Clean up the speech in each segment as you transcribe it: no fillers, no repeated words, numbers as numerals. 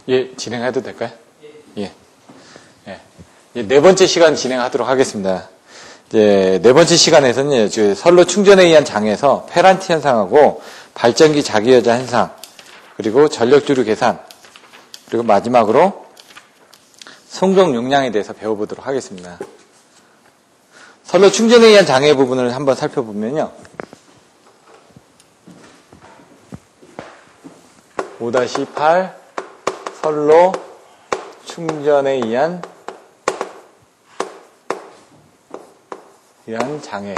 예, 진행해도 될까요? 예. 예. 네 번째 시간 진행하도록 하겠습니다. 이제 네 번째 시간에서는 선로 충전에 의한 장애에서 페란티 현상하고 발전기 자기여자 현상, 그리고 전력주류 계산, 그리고 마지막으로 송정 용량에 대해서 배워보도록 하겠습니다. 선로 충전에 의한 장애 부분을 한번 살펴보면요. 5-8 선로 충전에 의한 장애.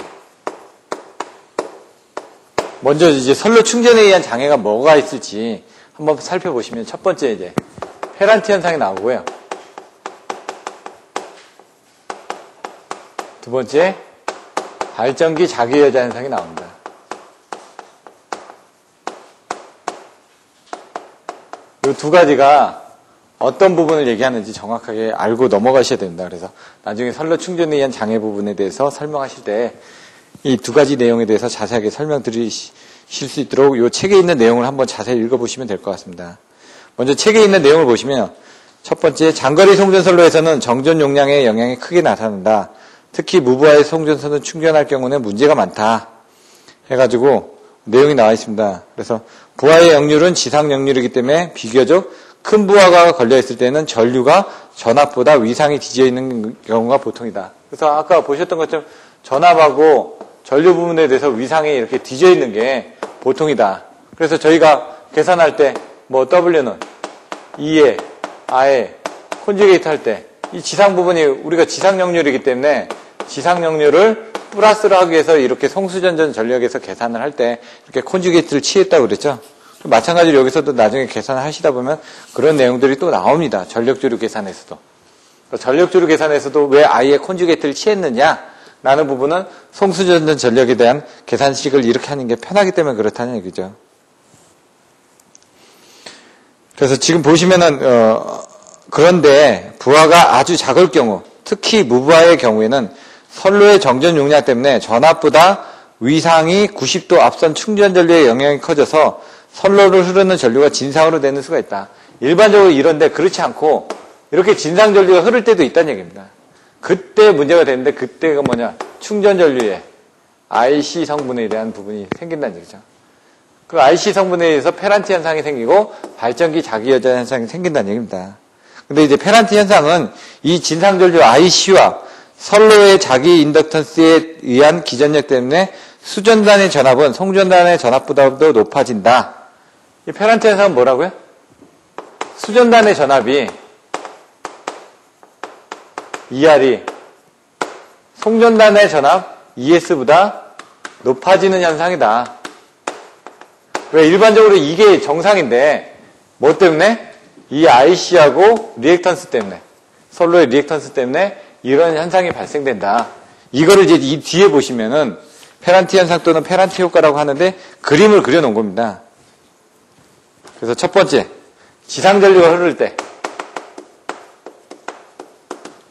먼저 이제 선로 충전에 의한 장애가 뭐가 있을지 한번 살펴보시면 첫 번째 이제 페란티 현상이 나오고요. 두 번째 발전기 자기여자 현상이 나옵니다. 이 두 가지가 어떤 부분을 얘기하는지 정확하게 알고 넘어가셔야 됩니다. 그래서 나중에 선로 충전에 의한 장애 부분에 대해서 설명하실 때 이 두 가지 내용에 대해서 자세하게 설명드리실 수 있도록 이 책에 있는 내용을 한번 자세히 읽어보시면 될 것 같습니다. 먼저 책에 있는 내용을 보시면 첫 번째, 장거리 송전선로에서는 정전 용량의 영향이 크게 나타난다. 특히 무부하의 송전선을 충전할 경우는 문제가 많다. 해가지고 내용이 나와 있습니다. 그래서 부하의 역률은 지상 역률이기 때문에 비교적 큰 부하가 걸려있을 때는 전류가 전압보다 위상이 뒤져 있는 경우가 보통이다. 그래서 아까 보셨던 것처럼 전압하고 전류 부분에 대해서 위상이 이렇게 뒤져 있는 게 보통이다. 그래서 저희가 계산할 때 뭐 W는 2에, R에, 콘주게이트 할 때 이 지상 부분이 우리가 지상 역률이기 때문에 지상 역률을 플러스로 하기 위해서 이렇게 송수전전 전력에서 계산을 할 때 이렇게 콘주게이트를 취했다고 그랬죠. 마찬가지로 여기서도 나중에 계산을 하시다 보면 그런 내용들이 또 나옵니다. 전력주류 계산에서도. 전력주류 계산에서도 왜 I의 콘주게이트를 취했느냐 라는 부분은 송수전전 전력에 대한 계산식을 이렇게 하는 게 편하기 때문에 그렇다는 얘기죠. 그래서 지금 보시면은 그런데 부하가 아주 작을 경우, 특히 무부하의 경우에는 선로의 정전 용량 때문에 전압보다 위상이 90도 앞선 충전 전류의 영향이 커져서 선로를 흐르는 전류가 진상으로 되는 수가 있다. 일반적으로 이런데 그렇지 않고 이렇게 진상 전류가 흐를 때도 있다는 얘기입니다. 그때 문제가 되는데 그때가 뭐냐? 충전 전류의 IC 성분에 대한 부분이 생긴다는 얘기죠. 그 IC 성분에 의해서 페란티 현상이 생기고 발전기 자기여자 현상이 생긴다는 얘기입니다. 근데 이제 페란티 현상은 이 진상 전류 IC와 선로의 자기 인덕턴스에 의한 기전력 때문에 수전단의 전압은 송전단의 전압보다도 높아진다. 이 페란티 현상은 뭐라고요? 수전단의 전압이 ER이 송전단의 전압 ES보다 높아지는 현상이다. 왜 일반적으로 이게 정상인데 뭐 때문에? 이 IC하고 리액턴스 때문에, 선로의 리액턴스 때문에 이런 현상이 발생된다. 이거를 이제 이 뒤에 보시면은 페란티 현상 또는 페란티 효과라고 하는데 그림을 그려놓은 겁니다. 그래서 첫 번째, 지상전류가 흐를 때.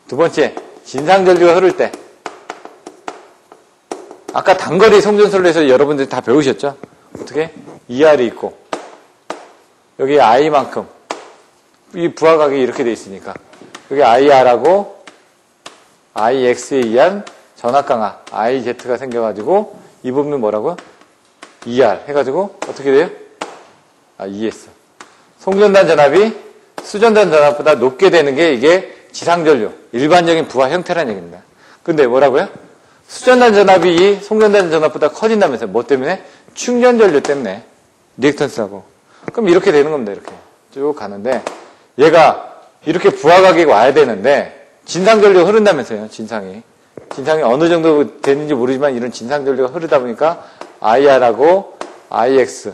두 번째, 진상전류가 흐를 때. 아까 단거리 송전선로에서 여러분들이 다 배우셨죠? 어떻게? ER이 있고 여기 I만큼 이 부하각이 이렇게 돼 있으니까 여기 IR하고 IX에 의한 전압강하 IZ가 생겨가지고 이 부분은 뭐라고요? ER 해가지고 어떻게 돼요? ES. 송전단 전압이 수전단 전압보다 높게 되는 게 이게 지상전류, 일반적인 부하 형태라는 얘기입니다. 근데 뭐라고요? 수전단 전압이 이 송전단 전압보다 커진다면서요. 뭐 때문에? 충전전류 때문에. 리액턴스하고. 그럼 이렇게 되는 겁니다. 이렇게 쭉 가는데 얘가 이렇게 부하각이 와야 되는데 진상전류가 흐른다면서요. 진상이 어느 정도 되는지 모르지만 이런 진상전류가 흐르다 보니까 IR하고 IX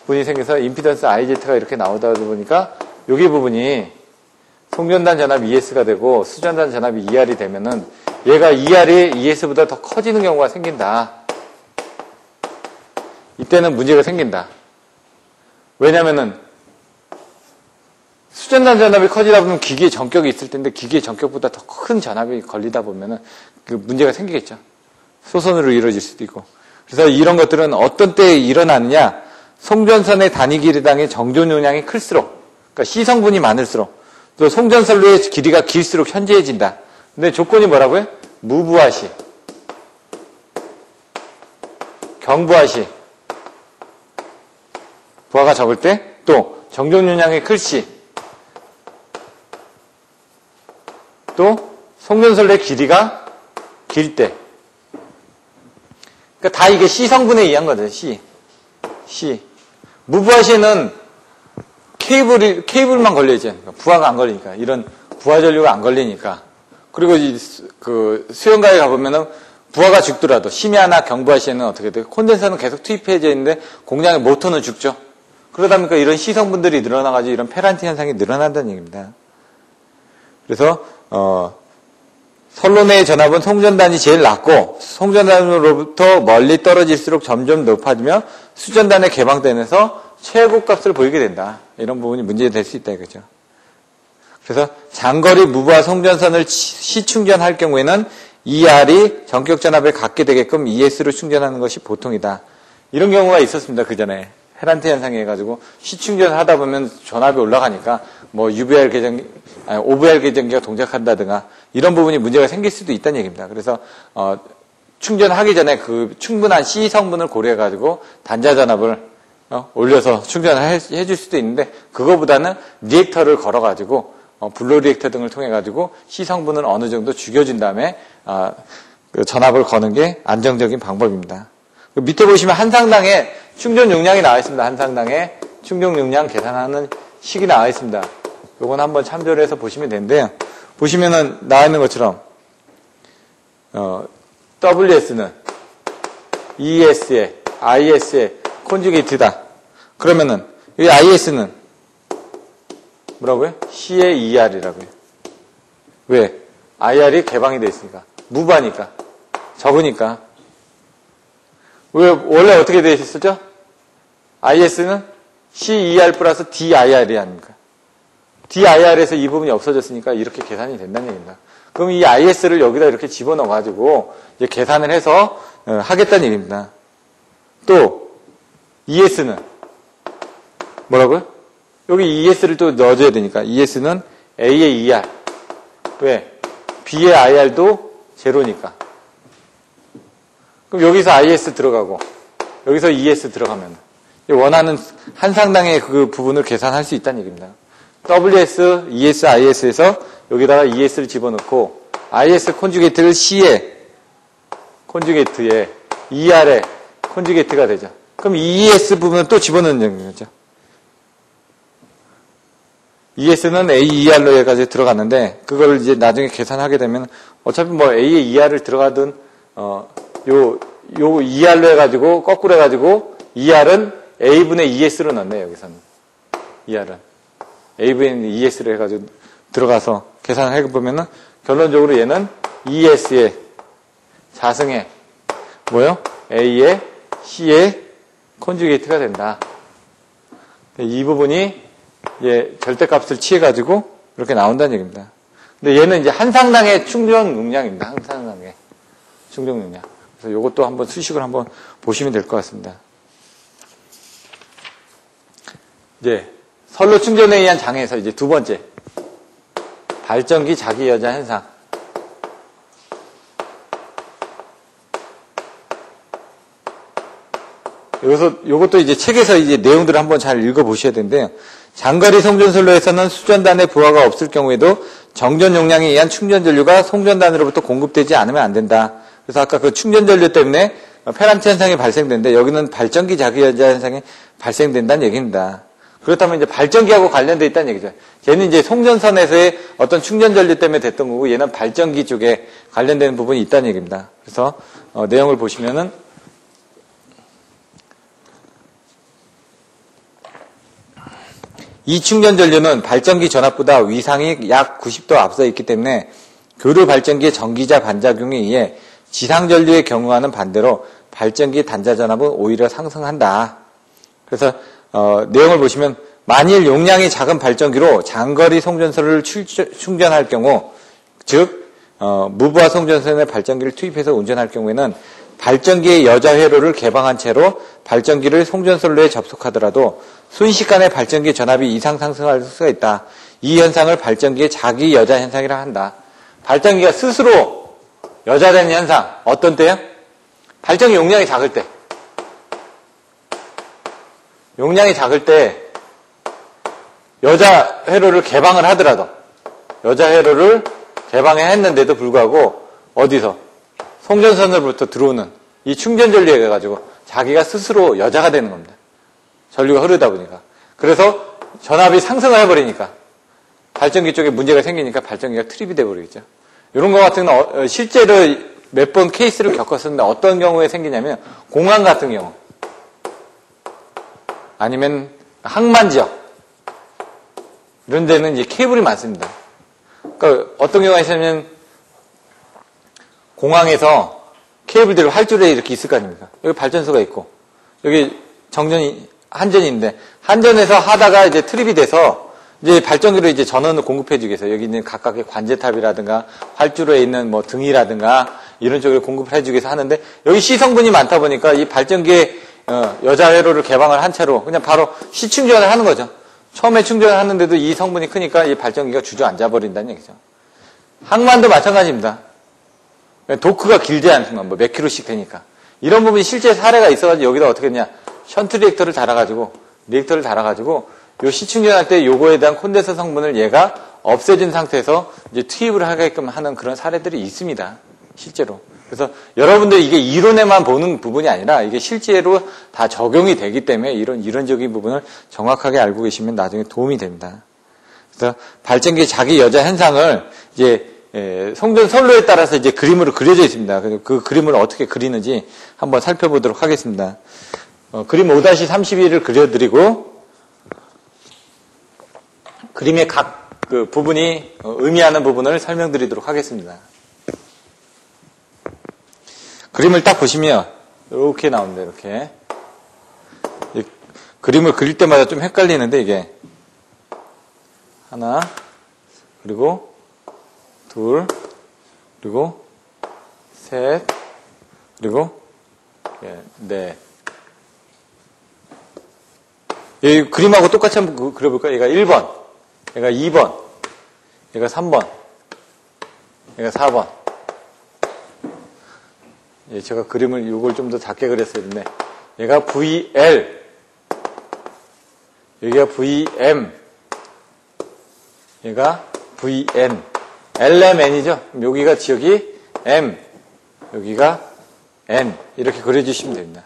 분이 생겨서 임피던스 IZ가 이렇게 나오다 보니까 여기 부분이 송전단 전압 ES가 되고 수전단 전압이 ER이 되면은 얘가 ER이 ES보다 더 커지는 경우가 생긴다. 이때는 문제가 생긴다. 왜냐면은 수전단 전압이 커지다 보면 기기에 전격이 있을 텐데 기기의 전격보다 더 큰 전압이 걸리다 보면은 그 문제가 생기겠죠. 소선으로 이루어질 수도 있고. 그래서 이런 것들은 어떤 때에 일어나느냐? 송전선의 단위 길이당의 정전 용량이 클수록 그러니까 C 성분이 많을수록 또 송전선로의 길이가 길수록 현저해진다. 근데 조건이 뭐라고요? 무부하 시, 경부하 시, 부하가 적을 때, 또 정전용량이 클 시, 또 송전선로의 길이가 길 때. 그러니까 다 이게 C 성분에 의한 거죠. C. 무부하 시는 케이블만 걸려있지. 그러니까 부하가 안 걸리니까. 이런 부하 전류가 안 걸리니까. 그리고 수영가에 가보면은 부하가 죽더라도 심야나 경부하 시에는 어떻게 돼요? 콘덴서는 계속 투입해져 있는데 공장의 모터는 죽죠. 그러다 보니까 이런 C 성분들이 늘어나가지고 이런 페란티 현상이 늘어난다는 얘기입니다. 그래서, 선로 내의 전압은 송전단이 제일 낮고 송전단으로부터 멀리 떨어질수록 점점 높아지며 수전단의 개방되면서 최고값을 보이게 된다. 이런 부분이 문제될 수 있다 이거죠. 그래서 장거리 무부하 송전선을 시충전할 경우에는 ER이 전격 전압에 갖게 되게끔 ES로 충전하는 것이 보통이다. 이런 경우가 있었습니다. 그 전에 페란티 현상이 해가지고 시충전을 하다 보면 전압이 올라가니까 뭐 OVR 계정기가 동작한다든가 이런 부분이 문제가 생길 수도 있다는 얘기입니다. 그래서 충전하기 전에 그 충분한 C 성분을 고려해가지고 단자 전압을 올려서 충전을 해줄 수도 있는데 그거보다는 리액터를 걸어가지고 블로 리액터 등을 통해가지고 C 성분을 어느 정도 죽여준 다음에 그 전압을 거는 게 안정적인 방법입니다. 그 밑에 보시면 한상당에 충전 용량이 나와 있습니다. 한상당에 충전 용량 계산하는 식이 나와 있습니다. 요건 한번 참조를 해서 보시면 되는데요. 보시면은 나와 있는 것처럼 WS는 ES에 IS에 콘주게이트다. 그러면은 이 IS는 뭐라고요? C의 ER이라고요. 왜? IR이 개방이 되어 있으니까. 무부하니까. 적으니까. 왜 원래 어떻게 되어 있었죠? IS는 CER 플러스 DIR이 아닙니까? DIR에서 이 부분이 없어졌으니까 이렇게 계산이 된다는 얘기입니다. 그럼 이 IS를 여기다 이렇게 집어넣어가지고 이제 계산을 해서 하겠다는 얘기입니다. 또 ES는 뭐라고요? 여기 ES를 또 넣어줘야 되니까 ES는 A의 ER. 왜? B의 IR도 제로니까. 그럼 여기서 IS 들어가고 여기서 ES 들어가면 원하는 한상당의 그 부분을 계산할 수 있다는 얘기입니다. WS, ES, IS에서 여기다가 ES를 집어넣고 IS 콘주게이트를 C에 콘주게이트에 ER에 콘주게이트가 되죠. 그럼 ES 부분을 또 집어넣는 거죠. ES는 AER로 해가지고 들어갔는데 그걸 이제 나중에 계산하게 되면 어차피 뭐 A에 ER을 들어가든 요 ER로 해가지고 거꾸로 해가지고 ER은 A분의 ES로 넣네요. 여기서는 ER은 A분의 ES로 해가지고 들어가서 계산을 해보면은 결론적으로 얘는 ES의 자승에 뭐요? A의 C의 콘주게이트가 된다. 이 부분이 절대값을 취해가지고 이렇게 나온다는 얘기입니다. 근데 얘는 이제 한상당의 충전 용량입니다. 한상당의 충전 용량. 그래서 이것도 한번 수식을 한번 보시면 될 것 같습니다. 이제 선로 충전에 의한 장애에서 이제 두 번째 발전기 자기 여자 현상. 여기서 요것도 이제 책에서 이제 내용들을 한번 잘 읽어보셔야 되는데요. 장거리 송전선로에서는 수전단의 부하가 없을 경우에도 정전 용량에 의한 충전 전류가 송전단으로부터 공급되지 않으면 안 된다. 그래서 아까 그 충전 전류 때문에 페란티 현상이 발생되는데 여기는 발전기 자기 여자 현상이 발생된다는 얘기입니다. 그렇다면 이제 발전기하고 관련되어 있다는 얘기죠. 얘는 이제 송전선에서의 어떤 충전 전류 때문에 됐던 거고 얘는 발전기 쪽에 관련되는 부분이 있다는 얘기입니다. 그래서 내용을 보시면은 이 충전 전류는 발전기 전압보다 위상이 약 90도 앞서 있기 때문에 교류 발전기의 전기자 반작용에 의해 지상 전류의 경우와는 반대로 발전기 단자 전압은 오히려 상승한다. 그래서 내용을 보시면 만일 용량이 작은 발전기로 장거리 송전선을 충전할 경우, 즉 무부하 송전선에 발전기를 투입해서 운전할 경우에는 발전기의 여자 회로를 개방한 채로 발전기를 송전선로에 접속하더라도 순식간에 발전기의 전압이 이상 상승할 수가 있다. 이 현상을 발전기의 자기 여자 현상이라 한다. 발전기가 스스로 여자되는 현상. 어떤 때요? 발전기 용량이 작을 때. 용량이 작을 때 여자 회로를 개방을 하더라도 여자 회로를 개방했는데도 불구하고 어디서? 송전선으로부터 들어오는 이 충전 전류에 가지고 자기가 스스로 여자가 되는 겁니다. 전류가 흐르다 보니까. 그래서 전압이 상승을 해버리니까 발전기 쪽에 문제가 생기니까 발전기가 트립이 돼버리겠죠. 이런 것 같은 건 실제로 몇 번 케이스를 겪었었는데 어떤 경우에 생기냐면 공항 같은 경우 아니면 항만 지역 이런 데는 이제 케이블이 많습니다. 그러니까 어떤 경우가 있으면 공항에서 케이블들이 활주로에 이렇게 있을 거 아닙니까? 여기 발전소가 있고 여기 정전이 한전이 있는데 한전에서 하다가 이제 트립이 돼서 이제 발전기로 이제 전원을 공급해 주기 위해서 여기 있는 각각의 관제탑이라든가 활주로에 있는 뭐 등이라든가 이런 쪽을 공급을 해주기 위해서 하는데 여기 시성분이 많다 보니까 이 발전기에 여자 회로를 개방을 한 채로 그냥 바로 시충전을 하는 거죠. 처음에 충전을 하는데도 이 성분이 크니까 이 발전기가 주저앉아 버린다는 얘기죠. 항만도 마찬가지입니다. 도크가 길지 않은 순간 뭐 몇 킬로씩 되니까 이런 부분이 실제 사례가 있어가지고 여기다 어떻게 했냐 션트 리액터를 달아가지고 요 시충전할 때 요거에 대한 콘덴서 성분을 얘가 없애진 상태에서 이제 투입을 하게끔 하는 그런 사례들이 있습니다. 실제로. 그래서 여러분들 이게 이론에만 보는 부분이 아니라 이게 실제로 다 적용이 되기 때문에 이런 이론적인 부분을 정확하게 알고 계시면 나중에 도움이 됩니다. 그래서 발전기의 자기 여자 현상을 이제 송전 선로에 따라서 이제 그림으로 그려져 있습니다. 그래서 그 그림을 어떻게 그리는지 한번 살펴보도록 하겠습니다. 그림 5-32를 그려드리고 그림의 각 그 부분이 의미하는 부분을 설명드리도록 하겠습니다. 그림을 딱 보시면 이렇게 나옵니다. 이렇게 그림을 그릴 때마다 좀 헷갈리는데 이게 하나 그리고 둘 그리고 셋 그리고 넷. 이 그림하고 똑같이 한번 그려볼까요? 얘가 1번 얘가 2번 얘가 3번 얘가 4번. 예, 제가 그림을 이걸 좀 더 작게 그렸어야 했는데 얘가 VL 여기가 VM 얘가 VN LMN이죠. 여기가 지역이 M 여기가 N 이렇게 그려주시면 됩니다.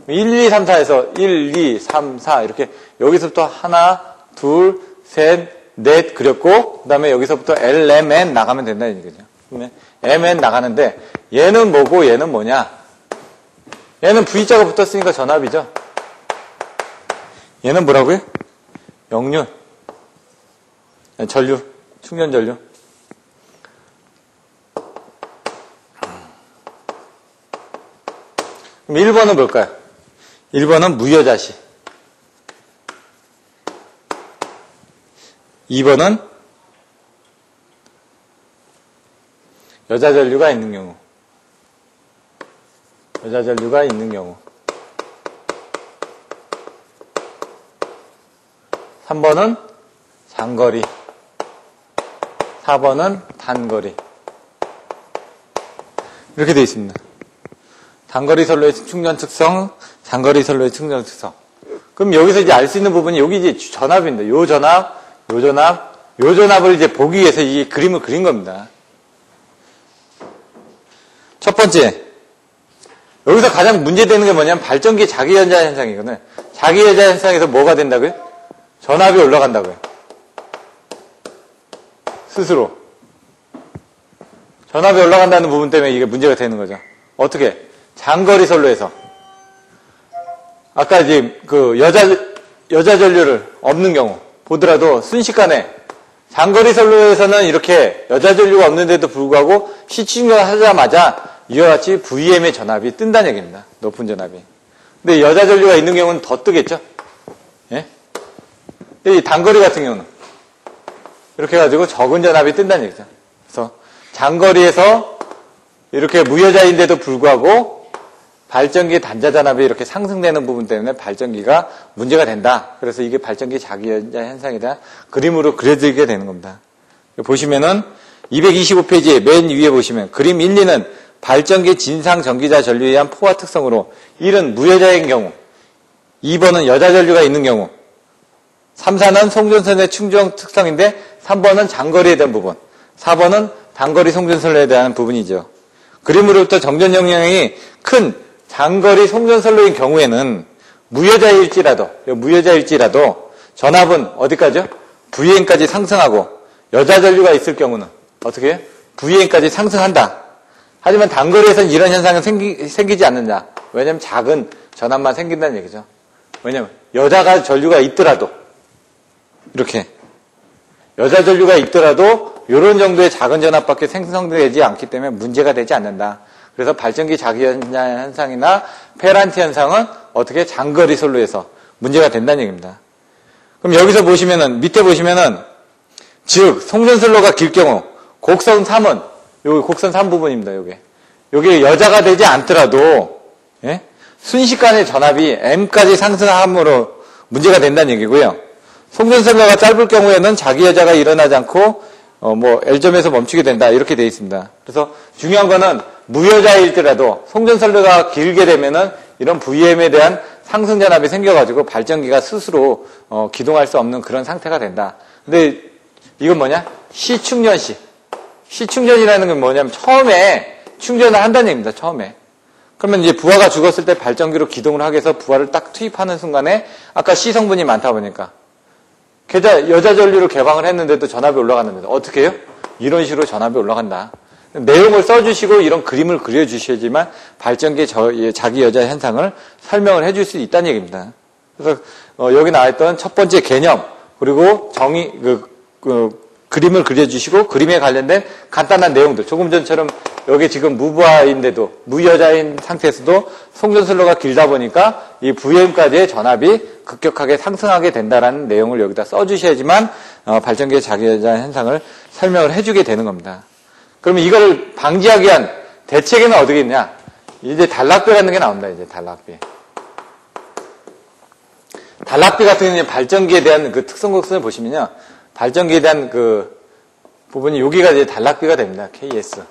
1, 2, 3, 4에서 1, 2, 3, 4 이렇게 여기서부터 하나 둘, 셋, 넷 그렸고 그 다음에 여기서부터 LMN 나가면 된다는 얘기죠. MN 나가는데 얘는 뭐고 얘는 뭐냐? 얘는 V자가 붙었으니까 전압이죠. 얘는 뭐라고요? 역륜. 전류. 충전 전류. 그럼 1번은 뭘까요? 1번은 무여자시. 2번은 여자 전류가 있는 경우. 여자 전류가 있는 경우. 3번은 장거리. 4번은 단거리. 이렇게 되어 있습니다. 단거리 선로의 충전 특성, 장거리 선로의 충전 특성. 그럼 여기서 이제 알 수 있는 부분이 여기 이제 전압입니다. 요 전압, 요 전압, 요 전압을 이제 보기 위해서 이 그림을 그린 겁니다. 첫 번째, 여기서 가장 문제되는 게 뭐냐면 발전기 자기 여자 현상이거든요. 자기 여자 현상에서 뭐가 된다고요? 전압이 올라간다고요. 스스로. 전압이 올라간다는 부분 때문에 이게 문제가 되는 거죠. 어떻게? 장거리 선로에서. 아까 이제 그 여자 전류를 없는 경우 보더라도 순식간에 장거리 선로에서는 이렇게 여자 전류가 없는데도 불구하고 시충전을 하자마자 이와 같이 VM의 전압이 뜬다는 얘기입니다. 높은 전압이. 근데 여자 전류가 있는 경우는 더 뜨겠죠? 예? 이 단거리 같은 경우는 이렇게 해가지고 적은 전압이 뜬다는 얘기죠. 그래서 장거리에서 이렇게 무여자인데도 불구하고 발전기 단자 전압이 이렇게 상승되는 부분 때문에 발전기가 문제가 된다. 그래서 이게 발전기 자기연자 현상에 대한 그림으로 그려지게 되는 겁니다. 보시면은 225페이지 맨 위에 보시면 그림 1, 2는 발전기 진상 전기자 전류에 의한 포화 특성으로 1은 무여자인 경우, 2번은 여자 전류가 있는 경우, 3, 4는 송전선의 충전 특성인데 3번은 장거리에 대한 부분, 4번은 단거리 송전선로에 대한 부분이죠. 그림으로부터 정전 용량이 큰 장거리 송전선로인 경우에는 무여자일지라도 전압은 어디까지요? VN까지 상승하고 여자 전류가 있을 경우는 어떻게 해요? VN까지 상승한다. 하지만 단거리에서는 이런 현상은 생기지 않는다. 왜냐하면 작은 전압만 생긴다는 얘기죠. 왜냐하면 여자가 전류가 있더라도 이렇게 여자 전류가 있더라도 이런 정도의 작은 전압밖에 생성되지 않기 때문에 문제가 되지 않는다. 그래서 발전기 자기연자 현상이나 페란티 현상은 어떻게 장거리 선로에서 문제가 된다는 얘기입니다. 그럼 여기서 보시면은 밑에 보시면은 즉 송전선로가 길 경우 곡선 3은 여기 곡선 3 부분입니다. 요게 여자가 되지 않더라도 예? 순식간에 전압이 M까지 상승함으로 문제가 된다는 얘기고요. 송전선로가 짧을 경우에는 자기 여자가 일어나지 않고 L점에서 멈추게 된다. 이렇게 되어 있습니다. 그래서 중요한 거는 무여자일지라도 송전선로가 길게 되면은 이런 VM에 대한 상승 전압이 생겨가지고 발전기가 스스로 기동할 수 없는 그런 상태가 된다. 근데 이건 뭐냐? 시충전시. 시충전이라는 건 뭐냐면 처음에 충전을 한다는 얘기입니다. 처음에. 그러면 이제 부하가 죽었을 때 발전기로 기동을 하게 해서 부하를 딱 투입하는 순간에 아까 C 성분이 많다 보니까 여자 전류를 개방을 했는데도 전압이 올라갔는데 어떻게 해요? 이런 식으로 전압이 올라간다. 내용을 써주시고 이런 그림을 그려주셔야지만 발전기의 자기 여자 현상을 설명을 해줄 수 있다는 얘기입니다. 그래서 여기 나와있던 첫 번째 개념 그리고 그림을 그려주시고 그림에 관련된 간단한 내용들 조금 전처럼 여기 지금 무부하인데도 무여자인 상태에서도 송전선로가 길다 보니까 이 VM까지의 전압이 급격하게 상승하게 된다라는 내용을 여기다 써주셔야지만 발전기의 자기여자 현상을 설명을 해주게 되는 겁니다. 그러면 이걸 방지하기 위한 대책에는 어떻게 있냐? 이제 단락비라는 게 나온다. 이제 단락비. 단락비 같은 경우는 발전기에 대한 그 특성 곡선을 보시면요. 발전기에 대한 그 부분이 여기가 이제 단락비가 됩니다. KS.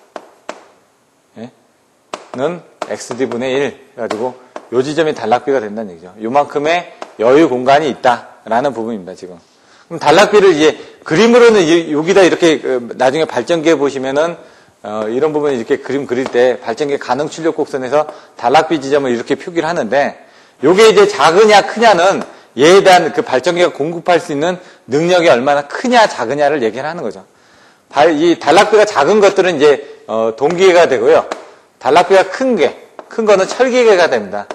는 XD분의 1 해가지고 요 지점이 단락비가 된다는 얘기죠. 요만큼의 여유 공간이 있다라는 부분입니다. 지금. 그럼 단락비를 이제 그림으로는 여기다 이렇게 나중에 발전기에 보시면은 이런 부분을 이렇게 그림 그릴 때 발전기 가능 출력 곡선에서 단락비 지점을 이렇게 표기를 하는데 요게 이제 작으냐 크냐는 얘에 대한 그 발전기가 공급할 수 있는 능력이 얼마나 크냐 작으냐를 얘기를 하는 거죠. 이 단락비가 작은 것들은 이제 동기계가 되고요. 단락비가 큰 거는 철기계가 됩니다.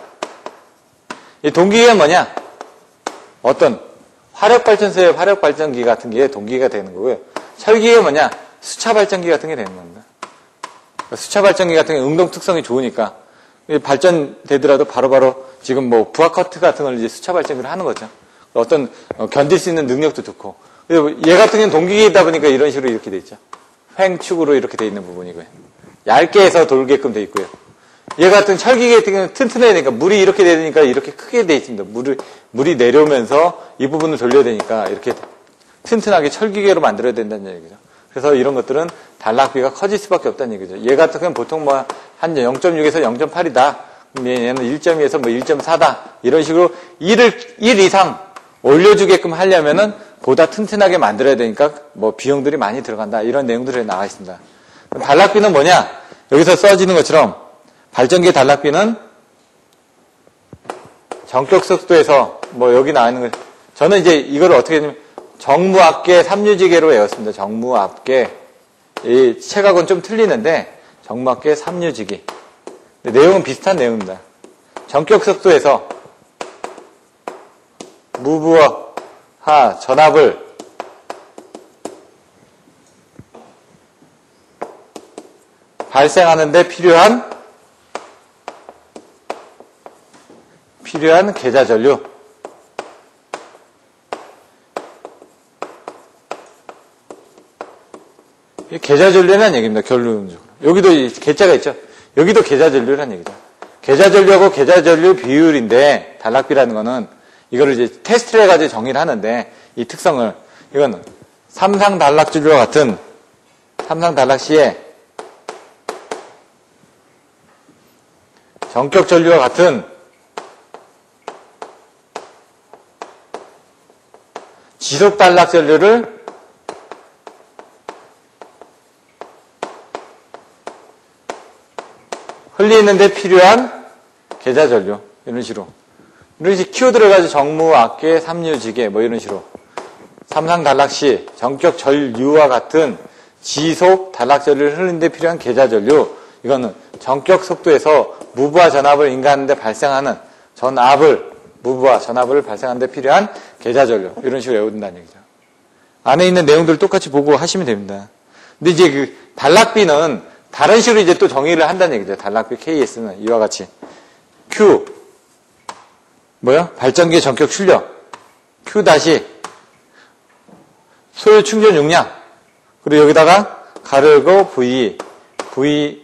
이 동기계가 뭐냐? 어떤 화력발전소의 화력발전기 같은 게 동기계가 되는 거고요. 철기계가 뭐냐? 수차발전기 같은 게 되는 겁니다. 수차발전기 같은 게 응동 특성이 좋으니까 발전되더라도 바로바로 지금 부하 커트 같은 걸 이제 수차발전기를 하는 거죠. 어떤 견딜 수 있는 능력도 좋고. 얘 같은 경우는 동기계이다 보니까 이런 식으로 이렇게 돼 있죠. 횡축으로 이렇게 돼 있는 부분이고요. 얇게 해서 돌게끔 돼 있고요. 얘 같은 철기계 같은 경우는 튼튼해야 되니까 물이 이렇게 되니까 이렇게 크게 돼 있습니다. 물이 내려오면서 이 부분을 돌려야 되니까 이렇게 튼튼하게 철기계로 만들어야 된다는 얘기죠. 그래서 이런 것들은 단락비가 커질 수밖에 없다는 얘기죠. 얘 같은 경우는 보통 한 0.6에서 0.8이다. 얘는 1.2에서 1.4다. 이런 식으로 1 이상 올려주게끔 하려면은 보다 튼튼하게 만들어야 되니까 비용들이 많이 들어간다. 이런 내용들이 나와 있습니다. 단락비는 뭐냐? 여기서 써지는 것처럼 발전기의 단락비는 전격 속도에서 여기 나와 있는 거 저는 이제 이걸 어떻게 했냐면 정무압계 3유지계로 외웠습니다. 정무압계 이 책하고는 좀 틀리는데 정무압계 3유지기 내용은 비슷한 내용입니다. 전격 속도에서 무부하 전압을 발생하는데 필요한 계좌전류. 계좌전류라는 얘기입니다. 결론적으로. 여기도 계좌가 있죠. 여기도 계좌전류라는 얘기죠. 계좌전류하고 계좌전류 비율인데, 단락비라는 거는 이거를 이제 테스트를 해가지고 정의를 하는데, 이 특성을, 이건 삼상 단락전류와 같은, 삼상 단락 시에 전격 전류와 같은 지속 단락 전류를 흘리는데 필요한 계좌 전류, 이런 식으로 키워드를 가지고 정무, 악계, 삼류, 지계 뭐 이런 식으로 삼상 단락 시 전격 전류와 같은 지속 단락 전류를 흐르는데 필요한 계좌 전류, 이거는 전격 속도에서 무브와 전압을 인가하는데 발생하는 무브와 전압을 발생하는데 필요한 계좌 전류, 이런 식으로 외운다는 얘기죠. 안에 있는 내용들을 똑같이 보고 하시면 됩니다. 근데 이제 그 단락비는 다른 식으로 이제 또 정의를 한다는 얘기죠. 단락비 KS는 이와 같이 Q 발전기의 전격 출력 Q 다시 소요 충전 용량, 그리고 여기다가 가르고 V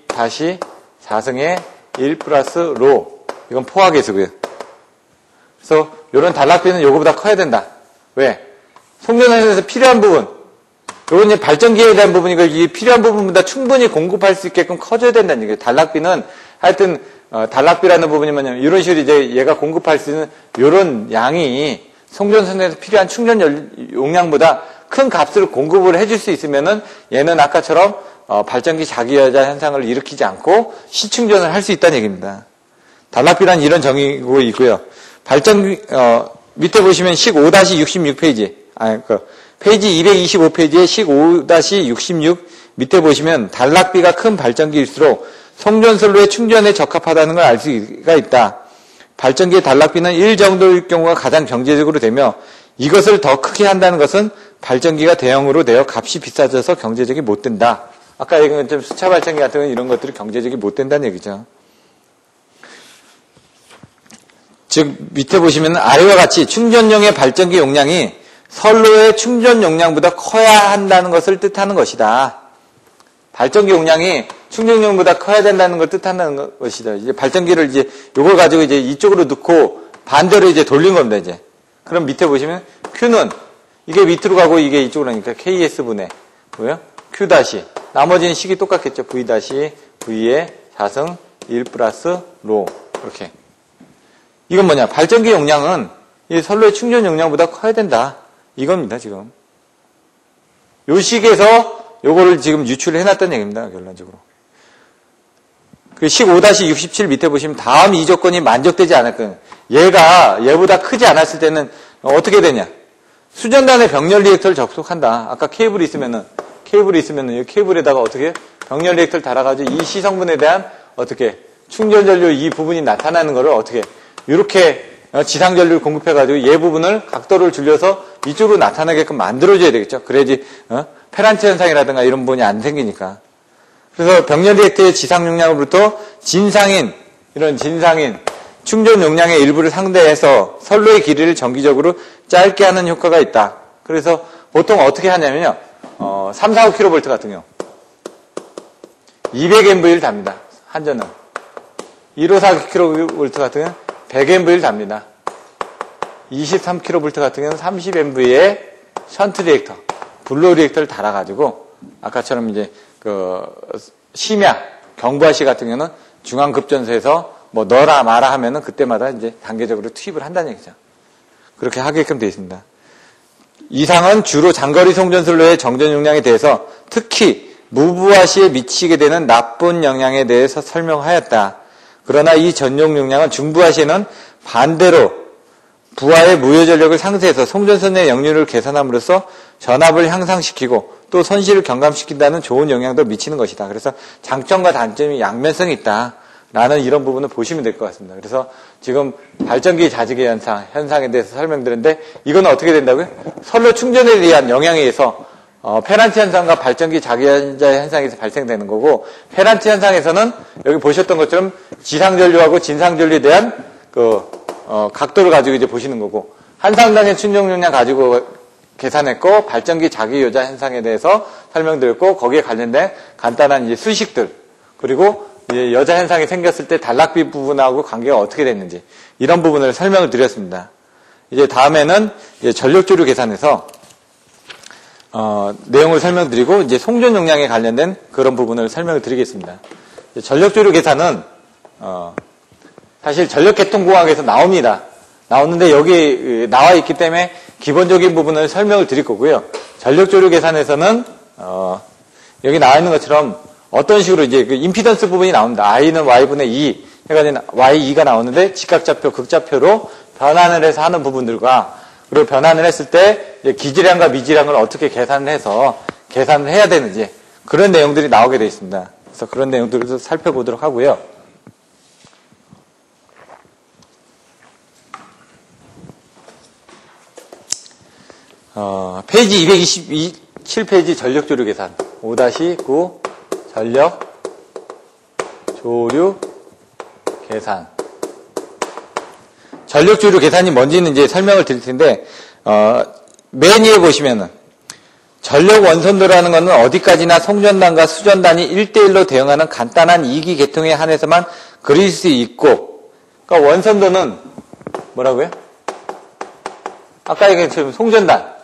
다시 4승의 1 플러스 로, 이건 포화계수고요. 그래서 이런 단락비는 요거보다 커야 된다. 왜? 송전선에서 필요한 부분, 요건 이제 발전기에 대한 부분이고, 이 필요한 부분보다 충분히 공급할 수 있게끔 커져야 된다는 얘기예요. 단락비는 하여튼 단락비라는 부분이 뭐냐면 이런 식으로 이제 얘가 공급할 수 있는 이런 양이 송전선에서 필요한 충전 용량보다 큰 값을 공급을 해줄 수 있으면은 얘는 아까처럼 발전기 자기여자 현상을 일으키지 않고 시충전을 할 수 있다는 얘기입니다. 단락비란 이런 정의고 있고요. 발전기 밑에 보시면 식 5-66페이지, 페이지 225페이지에 식 5-66 밑에 보시면 단락비가 큰 발전기일수록 송전선로의 충전에 적합하다는 걸 알 수가 있다. 발전기의 단락비는 1 정도일 경우가 가장 경제적으로 되며 이것을 더 크게 한다는 것은 발전기가 대형으로 되어 값이 비싸져서 경제적이 못 된다. 아까 얘기한 것처럼 수차 발전기 같은 건 이런 것들이 경제적이 못 된다는 얘기죠. 즉 밑에 보시면 아래와 같이 충전용의 발전기 용량이 선로의 충전 용량보다 커야 한다는 것을 뜻하는 것이다. 발전기 용량이 충전용보다 커야 된다는 걸 뜻하는 것이다. 이제 발전기를 이제 요걸 가지고 이제 이쪽으로 넣고 반대로 이제 돌린 겁니다, 이제. 그럼 밑에 보시면 Q는 이게 밑으로 가고 이게 이쪽으로 가니까 KS분의 Q 다시. 나머지는 식이 똑같겠죠. V 다시 V의 4승 1 플러스 로. 이렇게. 이건 뭐냐? 발전기 용량은 이 선로의 충전 용량보다 커야 된다. 이겁니다, 지금. 요 식에서 요거를 지금 유출을 해놨다는 얘기입니다, 결론적으로. 그 식 5-67 밑에 보시면 다음 이 조건이 만족되지 않았거든요. 얘가 얘보다 크지 않았을 때는 어떻게 되냐? 수전단에 병렬 리액터를 접속한다. 아까 케이블이 있으면은 이 케이블에다가 어떻게 병렬 리액터를 달아가지고 이 시성분에 대한 어떻게 충전 전류 이 부분이 나타나는 거를 어떻게 이렇게 지상 전류를 공급해가지고 얘 부분을 각도를 줄여서 이쪽으로 나타나게끔 만들어줘야 되겠죠. 그래야지 페란트 현상이라든가 이런 부분이 안 생기니까. 그래서 병렬 리액터의 지상 용량으로부터 진상인 충전 용량의 일부를 상대해서 선로의 길이를 정기적으로 짧게 하는 효과가 있다. 그래서 보통 어떻게 하냐면요. 3, 4, 5kV 같은 경우 200mV를 답니다. 한전은 154kV 같은 경우는 100mV를 답니다. 23kV 같은 경우는 30mV의 션트 리액터, 블로 리액터를 달아가지고 아까처럼 이제 심야 경부하시 같은 경우는 중앙급전소에서 뭐 넣어라 마라 하면은 그때마다 이제 단계적으로 투입을 한다는 얘기죠. 그렇게 하게끔 되어 있습니다. 이상은 주로 장거리 송전선로의 정전 용량에 대해서 특히 무부하시에 미치게 되는 나쁜 영향에 대해서 설명하였다. 그러나 이 전용 용량은 중부하시에는 반대로 부하의 무효 전력을 상쇄해서 송전선의 역률을 개선함으로써 전압을 향상시키고 또 선실을 경감시킨다는 좋은 영향도 미치는 것이다. 그래서 장점과 단점이 양면성이 있다. 라는 이런 부분을 보시면 될 것 같습니다. 그래서 지금 발전기 자직의 현상에 대해서 설명드렸는데 이거는 어떻게 된다고요? 선로 충전에 의한 영향에 의해서 페란트 현상과 발전기 자기여자 현상에서 발생되는 거고 페란트 현상에서는 여기 보셨던 것처럼 지상전류하고 진상전류에 대한 각도를 가지고 이제 보시는 거고 한상단의 충전 용량 가지고 계산했고 발전기 자기여자 현상에 대해서 설명드렸고 거기에 관련된 간단한 이제 수식들 그리고 여자 현상이 생겼을 때 단락비 부분하고 관계가 어떻게 됐는지 이런 부분을 설명을 드렸습니다. 이제 다음에는 이제 전력조류 계산에서 내용을 설명드리고 이제 송전 용량에 관련된 그런 부분을 설명을 드리겠습니다. 전력조류 계산은 사실 전력계통공학에서 나옵니다. 나오는데 여기 나와 있기 때문에 기본적인 부분을 설명을 드릴 거고요. 전력조류 계산에서는 여기 나와 있는 것처럼 어떤 식으로 이제 그 임피던스 부분이 나옵니다. I는 Y분의 2 해가지고 Y2가 나오는데 직각좌표, 극좌표로 변환을 해서 하는 부분들과 그리고 변환을 했을 때 기질량과 미질량을 어떻게 계산을 해서 계산을 해야 되는지 그런 내용들이 나오게 되어 있습니다. 그래서 그런 내용들을 살펴보도록 하고요. 페이지 227페이지 전력조류 계산 5-9 전력조류 계산. 전력조류 계산이 뭔지는 이제 설명을 드릴 텐데, 맨 위에 보시면은, 전력 원선도라는 것은 어디까지나 송전단과 수전단이 1대1로 대응하는 간단한 이기 계통에 한해서만 그릴 수 있고, 그러니까 원선도는 뭐라고요? 아까 얘기했던 송전단.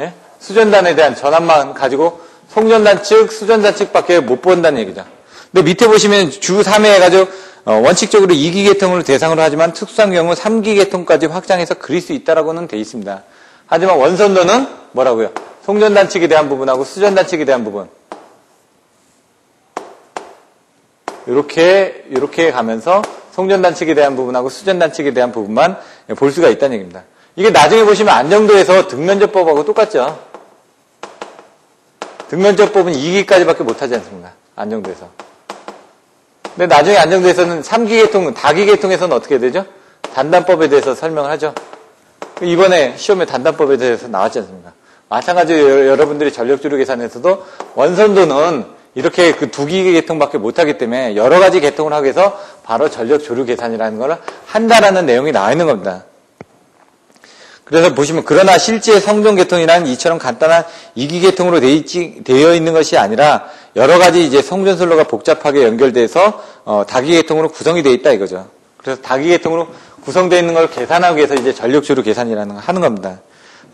예? 수전단에 대한 전압만 가지고 송전단 측, 수전단 측밖에 못 본다는 얘기죠. 근데 밑에 보시면 주 3회 해가지고 원칙적으로 2기 계통을 대상으로 하지만 특수한 경우 3기 계통까지 확장해서 그릴 수 있다라고는 돼 있습니다. 하지만 원선도는 뭐라고요? 송전단 측에 대한 부분하고 수전단 측에 대한 부분. 이렇게 가면서 송전단 측에 대한 부분하고 수전단 측에 대한 부분만 볼 수가 있다는 얘기입니다. 이게 나중에 보시면 안정도에서 등면적법하고 똑같죠. 등면적법은 2기까지밖에 못하지 않습니까? 안정도에서. 근데 나중에 안정도에서는 3기 계통, 다기 계통에서는 어떻게 되죠? 단단법에 대해서 설명을 하죠. 이번에 시험에 단단법에 대해서 나왔지 않습니까? 마찬가지로 여러분들이 전력조류 계산에서도 원선도는 이렇게 그 2기 계통밖에 못하기 때문에 여러 가지 계통을 하기 위해서 바로 전력조류 계산이라는 걸 한다라는 내용이 나와 있는 겁니다. 그래서 보시면 그러나 실제 성전계통이란 이처럼 간단한 2기 계통으로 되어 있는 것이 아니라 여러 가지 이제 성전선로가 복잡하게 연결돼서 다기 계통으로 구성이 되어 있다 이거죠. 그래서 다기 계통으로 구성되어 있는 걸 계산하기 위해서 이제 전력조류 계산이라는 걸 하는 겁니다.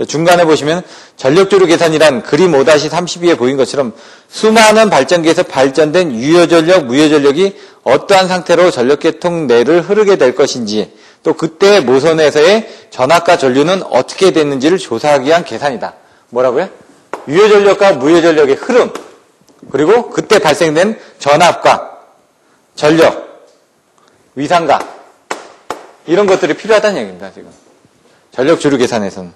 중간에 보시면 전력조류 계산이란 그림 5-32에 보인 것처럼 수많은 발전기에서 발전된 유효전력, 무효전력이 어떠한 상태로 전력계통 내를 흐르게 될 것인지 또 그때 모선에서의 전압과 전류는 어떻게 됐는지를 조사하기 위한 계산이다. 뭐라고요? 유효전력과 무효전력의 흐름 그리고 그때 발생된 전압과 전력, 위상각 이런 것들이 필요하다는 얘기입니다. 지금 전력조류 계산에서는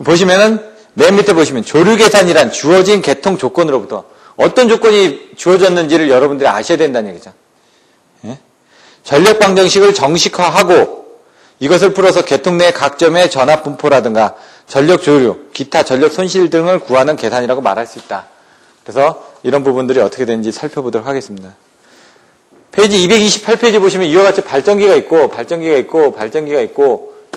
보시면은 맨 밑에 보시면 조류 계산이란 주어진 계통 조건으로부터 어떤 조건이 주어졌는지를 여러분들이 아셔야 된다는 얘기죠. 예? 전력 방정식을 정식화하고 이것을 풀어서 계통 내 각 점의 전압 분포라든가 전력 조류, 기타 전력 손실 등을 구하는 계산이라고 말할 수 있다. 그래서 이런 부분들이 어떻게 되는지 살펴보도록 하겠습니다. 페이지 228페이지 보시면 이와 같이 발전기가 있고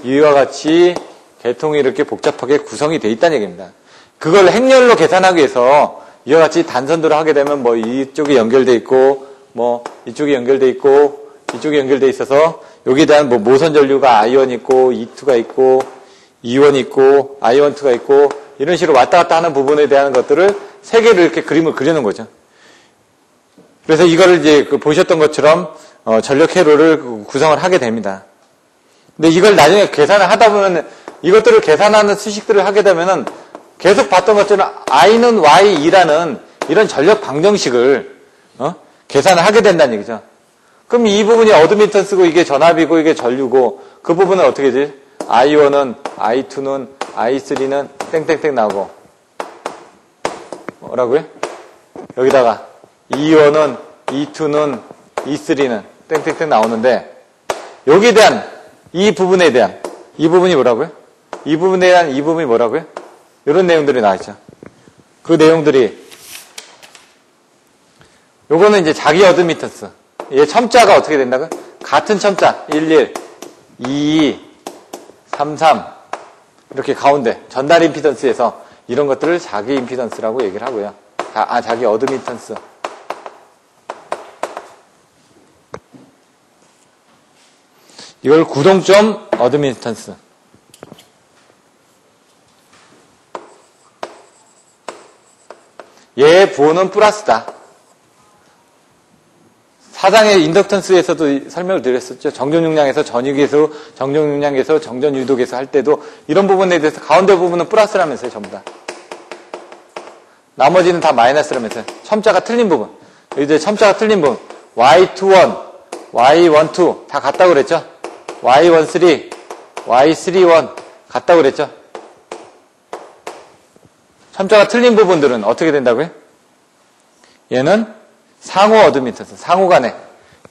이와 같이 계통이 이렇게 복잡하게 구성이 되어 있다는 얘기입니다. 그걸 행렬로 계산하기 위해서 이와 같이 단선도를 하게 되면 뭐 이쪽이 연결돼 있고 뭐 이쪽이 연결돼 있고 이쪽이 연결돼 있어서 여기에 대한 뭐 모선 전류가 I1 있고 E2가 있고 E1 있고 I12가 있고 이런 식으로 왔다 갔다 하는 부분에 대한 것들을 세 개를 이렇게 그림을 그리는 거죠. 그래서 이거를 이제 보셨던 것처럼 전력 회로를 구성을 하게 됩니다. 근데 이걸 나중에 계산을 하다 보면 이것들을 계산하는 수식들을 하게 되면은 계속 봤던 것처럼 I는 Y2라는 이런 전력 방정식을 계산을 하게 된다는 얘기죠. 그럼 이 부분이 어드미턴스고 이게 전압이고 이게 전류고 그 부분은 어떻게 되지? I1은 I2는 I3는 땡땡땡 나오고 뭐라고요? 여기다가 E1은 E2는 E3는 땡땡땡 나오는데 여기에 대한 이 부분에 대한 이 부분이 뭐라고요? 이 부분에 대한 이 부분이 뭐라고요? 이런 내용들이 나와있죠. 그 내용들이 요거는 이제 자기 어드미턴스. 얘 첨자가 어떻게 된다고요? 같은 첨자 11, 22, 33 이렇게 가운데 전달 임피던스에서 이런 것들을 자기 임피던스라고 얘기를 하고요. 자기 어드미턴스. 이걸 구동점 어드미턴스. 얘의 부호는 플러스다. 사장의 인덕턴스에서도 설명을 드렸었죠. 정전용량에서 전유계수, 정전용량에서 정전유도계수 할 때도 이런 부분에 대해서 가운데 부분은 플러스라면서요, 전부 다. 나머지는 다 마이너스라면서요. 첨자가 틀린 부분. 이제 첨자가 틀린 부분. Y21, Y12 다 같다고 그랬죠. Y13, Y31 같다고 그랬죠. 첨자가 틀린 부분들은 어떻게 된다고요? 얘는 상호 어드미턴스, 상호간에.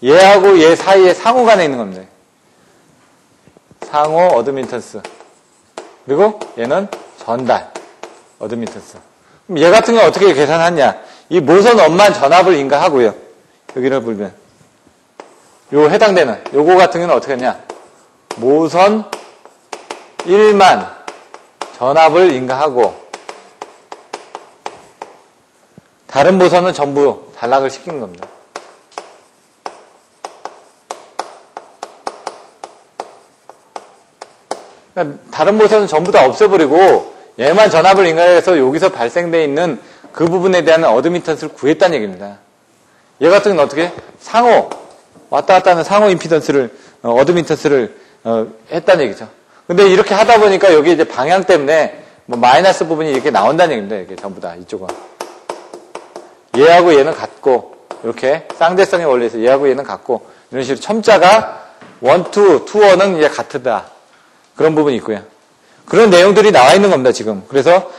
얘하고 얘 사이에 상호간에 있는 겁니다. 상호 어드미턴스. 그리고 얘는 전달 어드미턴스. 그럼 얘 같은 경우 어떻게 계산하냐? 이 모선 원만 전압을 인가하고요. 여기를 보면 요 해당되는 요거 같은 경우는 어떻게 하냐? 모선 1만 전압을 인가하고 다른 모선은 전부 단락을 시키는 겁니다. 그러니까 다른 모선은 전부 다 없애버리고 얘만 전압을 인가해서 여기서 발생되어 있는 그 부분에 대한 어드미턴스를 구했다는 얘기입니다. 얘 같은 경우는 어떻게? 상호 왔다 갔다 하는 상호 임피던스를 어드미턴스를 했다는 얘기죠. 근데 이렇게 하다 보니까 여기 이제 방향 때문에 뭐 마이너스 부분이 이렇게 나온다는 얘기입니다. 이게 전부 다 이쪽은. 얘하고 얘는 같고 이렇게 쌍대성의 원리에서 얘하고 얘는 같고 이런 식으로 첨자가 1, 2, 2어는 이제 같다. 그런 부분이 있고요. 그런 내용들이 나와 있는 겁니다, 지금. 그래서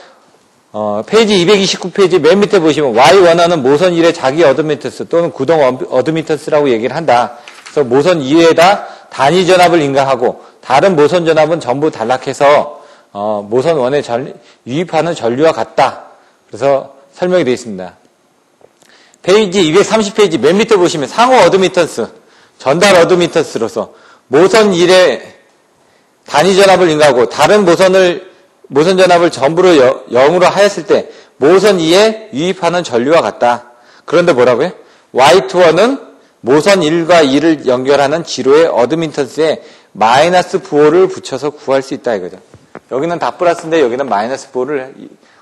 페이지 229페이지 맨 밑에 보시면 Y1은 모선 1의 자기 어드미턴스 또는 구동 어드미턴스라고 얘기를 한다. 그래서 모선 2에다 단위 전압을 인가하고 다른 모선 전압은 전부 단락해서 모선 1에 유입하는 전류와 같다. 그래서 설명이 되어 있습니다. 페이지 230페이지 맨 밑에 보시면 상호 어드미턴스, 전달 어드미턴스로서 모선 1의 단위 전압을 인가하고 다른 모선 전압을 전부로 0으로 하였을 때 모선 2에 유입하는 전류와 같다. 그런데 뭐라고요? Y2는 모선 1과 2를 연결하는 지로의 어드미턴스에 마이너스 부호를 붙여서 구할 수 있다 이거죠. 여기는 다 플러스인데 여기는 마이너스 부호를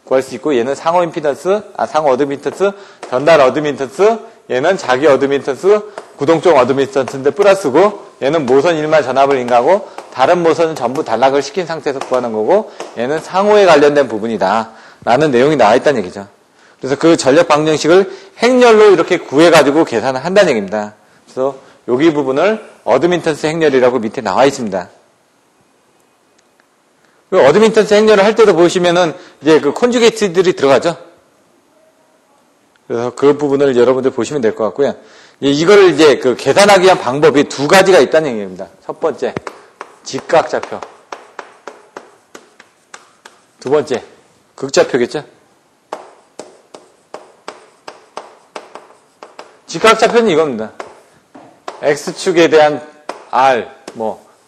구할 수 있고 얘는 상호 임피던스, 상호 어드미턴스, 전달 어드미턴스, 얘는 자기 어드미턴스, 구동적 어드미턴스인데 플러스고 얘는 모선 1만 전압을 인가하고 다른 모선은 전부 단락을 시킨 상태에서 구하는 거고 얘는 상호에 관련된 부분이다 라는 내용이 나와 있다는 얘기죠. 그래서 그 전력 방정식을 행렬로 이렇게 구해가지고 계산을 한다는 얘기입니다. 그래서 여기 부분을 어드미턴스 행렬이라고 밑에 나와 있습니다. 어드미턴스 행렬을 할 때도 보시면은 이제 그 콘주게이트들이 들어가죠. 그래서 그 부분을 여러분들 보시면 될 것 같고요. 이거를 이제 그 계산하기 위한 방법이 두 가지가 있다는 얘기입니다. 첫 번째, 직각좌표. 두 번째, 극좌표겠죠. 직각좌표는 이겁니다. X축에 대한 R,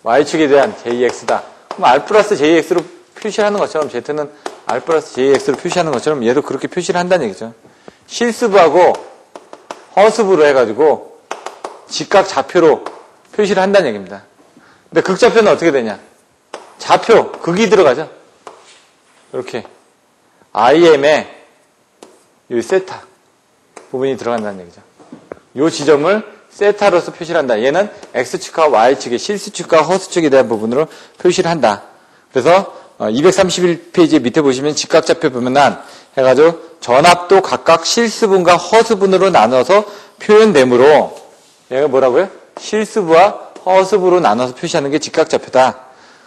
Y축에 대한 JX다. 그럼 R 플러스 JX로 표시하는 것처럼 Z는 R 플러스 JX로 표시하는 것처럼 얘도 그렇게 표시를 한다는 얘기죠. 실수부하고 허수부로 해가지고 직각 좌표로 표시를 한다는 얘기입니다. 근데 극좌표는 어떻게 되냐? 좌표, 극이 들어가죠. 이렇게 IM에 이 세타 부분이 들어간다는 얘기죠. 이 지점을 세타로서 표시를 한다. 얘는 X축과 Y축의 실수축과 허수축에 대한 부분으로 표시를 한다. 그래서 231페이지 밑에 보시면 직각좌표 보면은 해가지고 전압도 각각 실수분과 허수분으로 나눠서 표현되므로 얘가 뭐라고요? 실수부와 허수부로 나눠서 표시하는 게 직각좌표다.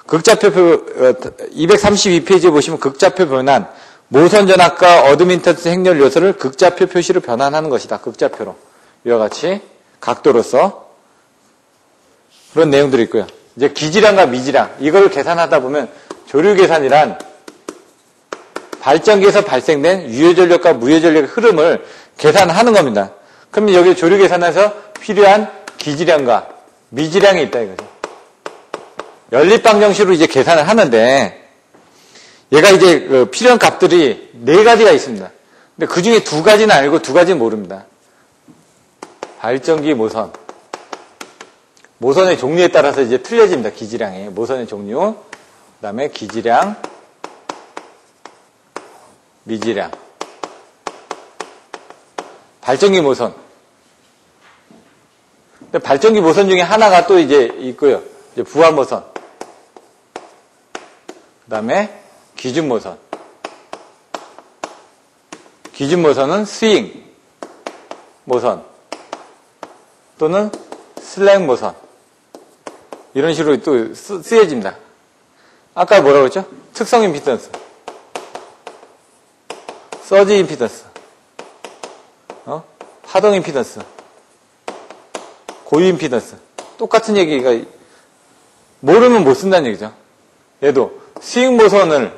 극좌표 232페이지에 보시면 극좌표 변환 모선 전압과 어드미턴스 행렬 요소를 극좌표 표시로 변환하는 것이다. 극좌표로 이와 같이 각도로서 그런 내용들이 있고요. 이제 기질량과 미질량 이걸 계산하다 보면 조류 계산이란 발전기에서 발생된 유효전력과 무효전력의 흐름을 계산하는 겁니다. 그럼 여기 조류 계산에서 필요한 기질량과 미질량이 있다 이거죠. 연립방정식으로 이제 계산을 하는데 얘가 이제 그 필요한 값들이 네 가지가 있습니다. 근데 그 중에 두 가지는 알고 두 가지는 모릅니다. 발전기 모선. 모선의 종류에 따라서 이제 틀려집니다. 기지량이. 모선의 종류. 그 다음에 기지량, 미지량. 발전기 모선. 근데 발전기 모선 중에 하나가 또 이제 있고요. 이제 부하 모선. 그 다음에 기준 모선. 기준 모선은 스윙 모선 또는 슬랙 모선. 이런 식으로 또 쓰여집니다. 아까 뭐라고 했죠? 특성 임피던스, 서지 임피던스, 파동 임피던스, 고유 임피던스. 똑같은 얘기가 모르면 못 쓴다는 얘기죠. 얘도 스윙 모선을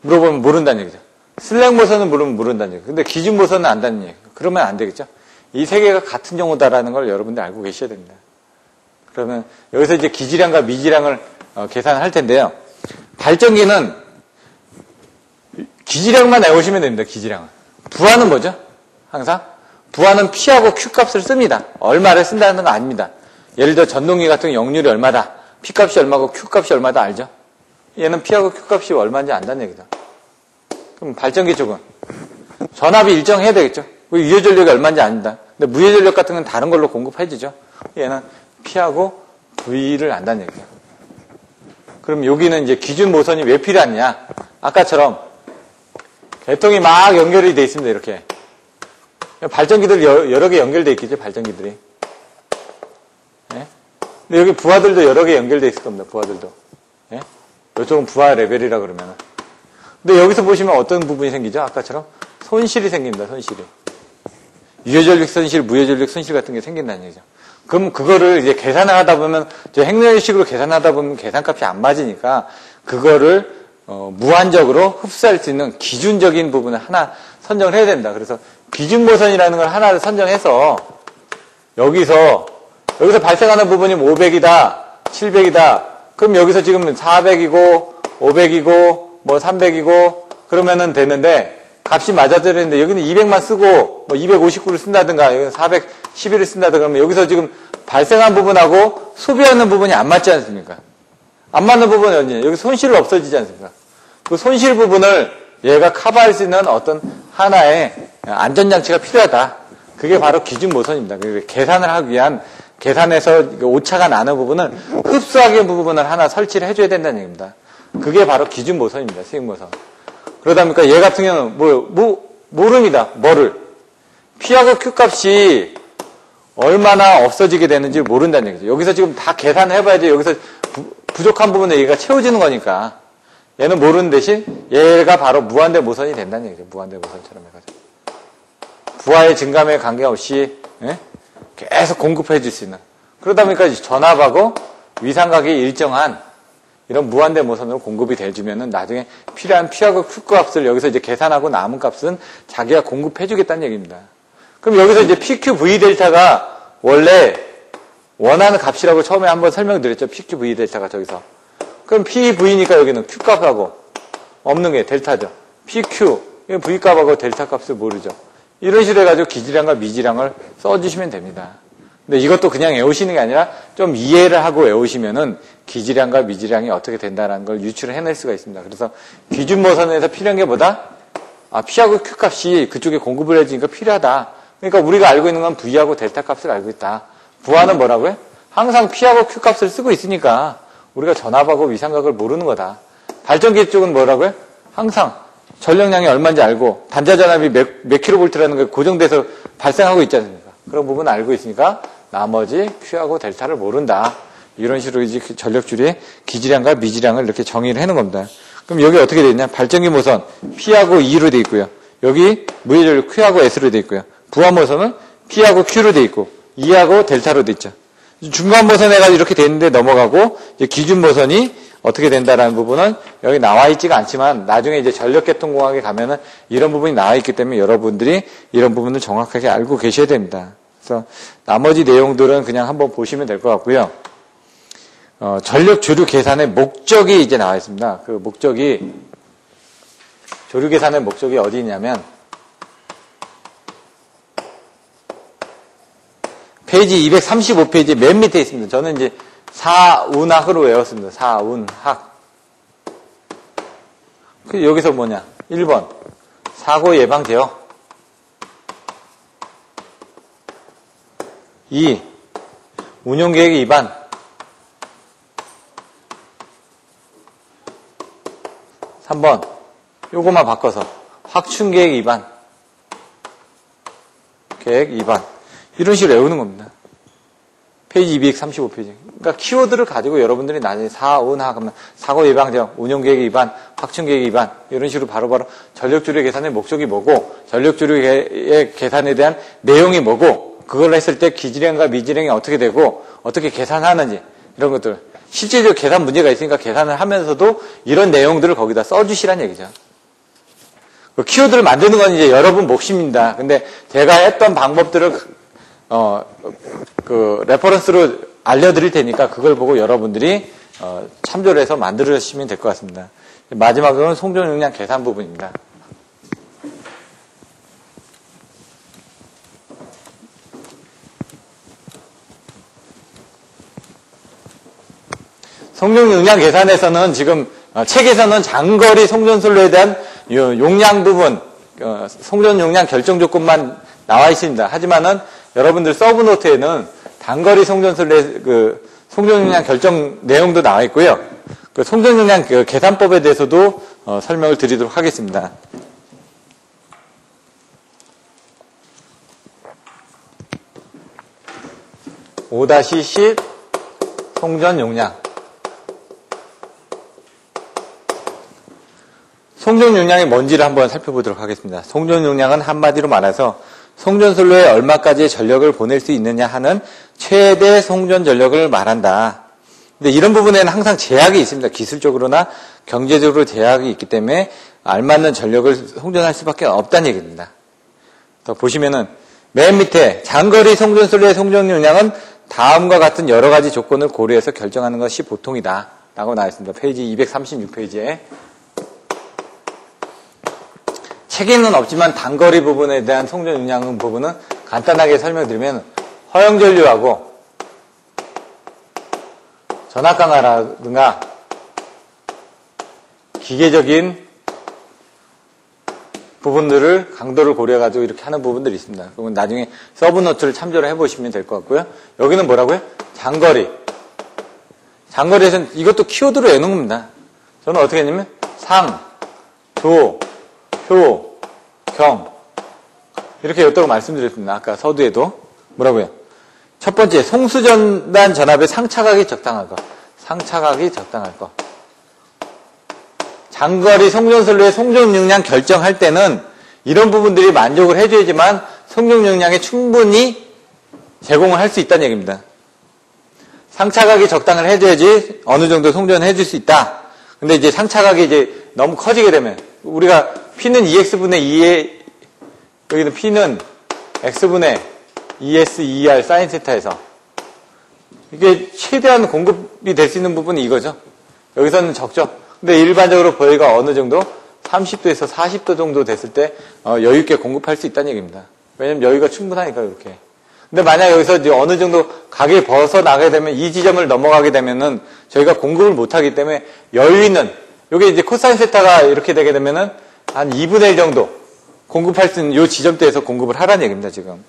물어보면 모른다는 얘기죠. 슬랙 모선은 물으면 모른다는 얘기죠. 근데 기준 모선은 안다는 얘기죠. 그러면 안 되겠죠. 이 세 개가 같은 용어다라는 걸 여러분들 알고 계셔야 됩니다. 그러면 여기서 이제 기지량과 미지량을 계산을 할 텐데요. 발전기는 기지량만 외우시면 됩니다. 기지량은. 부하는 뭐죠? 항상 부하는 P하고 Q 값을 씁니다. 얼마를 쓴다는 거 아닙니다. 예를 들어 전동기 같은 경우 역률이 얼마다, P 값이 얼마고 Q 값이 얼마다 알죠? 얘는 P하고 Q 값이 얼마인지 안다는 얘기죠. 그럼 발전기 쪽은 전압이 일정해야 되겠죠. 유효 전력이 얼마인지 압니다. 근데 무효 전력 같은 건 다른 걸로 공급해주죠. 얘는 P하고 V를 안다는 얘기죠. 그럼 여기는 이제 기준 모선이 왜 필요하냐? 아까처럼 개통이 막 연결이 돼 있습니다. 이렇게 발전기들 여러 개 연결돼 있겠죠. 발전기들이. 네? 근데 여기 부하들도 여러 개 연결돼 있을 겁니다. 부하들도. 네? 이쪽은 부하 레벨이라 그러면은. 근데 여기서 보시면 어떤 부분이 생기죠? 아까처럼 손실이 생깁니다. 손실이. 유효전력 손실, 무효전력 손실 같은 게 생긴다는 얘기죠. 그럼 그거를 이제 계산을 하다 보면, 행렬식으로 계산하다 보면 계산값이 안 맞으니까 그거를 무한적으로 흡수할 수 있는 기준적인 부분을 하나 선정을 해야 된다. 그래서 기준 모선이라는 걸 하나를 선정해서 여기서 발생하는 부분이 500이다, 700이다. 그럼 여기서 지금 400이고 500이고 뭐 300이고 그러면은 되는데 값이 맞아들었는데 여기는 200만 쓰고 뭐 259를 쓴다든가 여기는 411을 쓴다든가 그러면 여기서 지금 발생한 부분하고 소비하는 부분이 안 맞지 않습니까? 안 맞는 부분이 어디냐? 여기 손실은 없어지지 않습니까? 그 손실 부분을 얘가 커버할 수 있는 어떤 하나의 안전장치가 필요하다. 그게 바로 기준 모선입니다. 계산을 하기 위한 계산에서 오차가 나는 부분을 흡수하기 위한 부분을 하나 설치를 해줘야 된다는 얘기입니다. 그게 바로 기준 모선입니다. 스윙 모선. 그러다 보니까 얘 같은 경우는 모릅니다. 뭐를. P하고 Q 값이 얼마나 없어지게 되는지 모른다는 얘기죠. 여기서 지금 다 계산을 해봐야지 여기서 부족한 부분에 얘가 채워지는 거니까 얘는 모르는 대신 얘가 바로 무한대 모선이 된다는 얘기죠. 무한대 모선처럼 해가지고. 부하의 증감에 관계없이 계속 공급해 줄 수 있는. 그러다 보니까 전압하고 위상각이 일정한 이런 무한대 모선으로 공급이 돼주면은 나중에 필요한 P하고 Q 값을 여기서 이제 계산하고 남은 값은 자기가 공급해주겠다는 얘기입니다. 그럼 여기서 이제 PQ V 델타가 원래 원하는 값이라고 처음에 한번 설명드렸죠. PQ V 델타가 저기서. 그럼 PV니까 여기는 Q 값하고 없는 게 델타죠. PQ, V 값하고 델타 값을 모르죠. 이런 식으로 해가지고 기지량과 미지량을 써주시면 됩니다. 근데 이것도 그냥 외우시는 게 아니라 좀 이해를 하고 외우시면은 기지량과 미지량이 어떻게 된다는 걸 유추를 해낼 수가 있습니다. 그래서 기준 모선에서 필요한 게 뭐다? P하고 Q 값이 그쪽에 공급을 해주니까 필요하다. 그러니까 우리가 알고 있는 건 V하고 델타 값을 알고 있다. 부하는 뭐라고요? 항상 P하고 Q 값을 쓰고 있으니까 우리가 전압하고 위상각을 모르는 거다. 발전기 쪽은 뭐라고요? 항상 전력량이 얼마인지 알고 단자전압이 몇 킬로볼트라는 게 고정돼서 발생하고 있지 않습니까? 그런 부분 알고 있으니까 나머지 Q하고 델타를 모른다. 이런 식으로 이제 전력줄의 기지량과 미지량을 이렇게 정의를 해놓은 겁니다. 그럼 여기 어떻게 되어 있냐? 발전기 모선 P하고 E로 되어 있고요. 여기 무효전력 Q하고 S로 되어 있고요. 부하 모선은 P하고 Q로 되어 있고 E하고 델타로 되어 있죠. 중간 모선 해가지고 이렇게 되는데 넘어가고 이제 기준 모선이 어떻게 된다라는 부분은 여기 나와 있지가 않지만 나중에 이제 전력계통공학에 가면은 이런 부분이 나와 있기 때문에 여러분들이 이런 부분을 정확하게 알고 계셔야 됩니다. 그래서 나머지 내용들은 그냥 한번 보시면 될 것 같고요. 전력 조류 계산의 목적이 이제 나와 있습니다. 그 목적이 조류 계산의 목적이 어디 있냐면 페이지 235페이지 맨 밑에 있습니다. 저는 이제 사운학으로 외웠습니다. 사운학. 여기서 뭐냐? 1번. 사고 예방 제어. 2. 운용계획 위반. 3번. 요거만 바꿔서 확충계획 위반. 계획 위반. 이런 식으로 외우는 겁니다. 페이지 235페이지. 그러니까 키워드를 가지고 여러분들이 나중에 사운학 하면 사고 예방 제어, 운용계획 위반, 확충계획 위반 이런 식으로 바로바로 전력주류 계산의 목적이 뭐고 전력주류의 계산에 대한 내용이 뭐고 그걸 했을 때 기질행과 미질행이 어떻게 되고 어떻게 계산하는지 이런 것들. 실제적으로 계산 문제가 있으니까 계산을 하면서도 이런 내용들을 거기다 써주시란 얘기죠. 그 키워드를 만드는 건 이제 여러분 몫입니다. 근데 제가 했던 방법들을 레퍼런스로 알려드릴 테니까 그걸 보고 여러분들이 참조를 해서 만들으시면 될 것 같습니다. 마지막으로는 송전용량 계산 부분입니다. 송전용량 계산에서는 지금 책에서는 장거리 송전선로에 대한 용량 부분, 송전용량 결정 조건만 나와 있습니다. 하지만은 여러분들 서브노트에는 단거리 송전선로의 송전용량 결정 내용도 나와 있고요. 그 송전용량 계산법에 대해서도 설명을 드리도록 하겠습니다. (5-10) 송전용량. 송전용량이 뭔지를 한번 살펴보도록 하겠습니다. 송전용량은 한마디로 말해서 송전선로에 얼마까지의 전력을 보낼 수 있느냐 하는 최대 송전 전력을 말한다. 근데 이런 부분에는 항상 제약이 있습니다. 기술적으로나 경제적으로 제약이 있기 때문에 알맞는 전력을 송전할 수밖에 없다는 얘기입니다. 더 보시면은 맨 밑에 장거리 송전선로의 송전용량은 다음과 같은 여러 가지 조건을 고려해서 결정하는 것이 보통이다. 라고 나와 있습니다. 페이지 236페이지에. 책에는 없지만 단거리 부분에 대한 송전용량 부분은 간단하게 설명드리면 허용전류하고 전압강화라든가 기계적인 부분들을 강도를 고려해가지고 이렇게 하는 부분들이 있습니다. 그러면 나중에 서브노트를 참조를 해보시면 될 것 같고요. 여기는 뭐라고요? 장거리. 장거리에서는 이것도 키워드로 외우는 겁니다. 저는 어떻게 했냐면 상, 조, 효, 경 이렇게 였다고 말씀드렸습니다. 아까 서두에도 뭐라고요? 첫 번째 송수전단 전압의 상차각이 적당할 것. 상차각이 적당할 것. 장거리 송전선로의 송전용량 결정할 때는 이런 부분들이 만족을 해줘야지만 송전용량에 충분히 제공을 할 수 있다는 얘기입니다. 상차각이 적당을 해줘야지 어느 정도 송전을 해줄 수 있다. 근데 이제 상차각이 이제 너무 커지게 되면 우리가 P는 2x분의 2에 여기는 P는 x분의 2s 2r 사인 세타에서 이게 최대한 공급이 될 수 있는 부분이 이거죠. 여기서는 적죠. 근데 일반적으로 저희가 어느 정도 30도에서 40도 정도 됐을 때 여유 있게 공급할 수 있다는 얘기입니다. 왜냐면 여유가 충분하니까 이렇게. 근데 만약 여기서 이제 어느 정도 각이 벗어나게 되면 이 지점을 넘어가게 되면은 저희가 공급을 못하기 때문에 여유 있는 여기 이제 코사인 세타가 이렇게 되게 되면은 한 2분의 1 정도 공급할 수 있는 이 지점대에서 공급을 하라는 얘기입니다, 지금.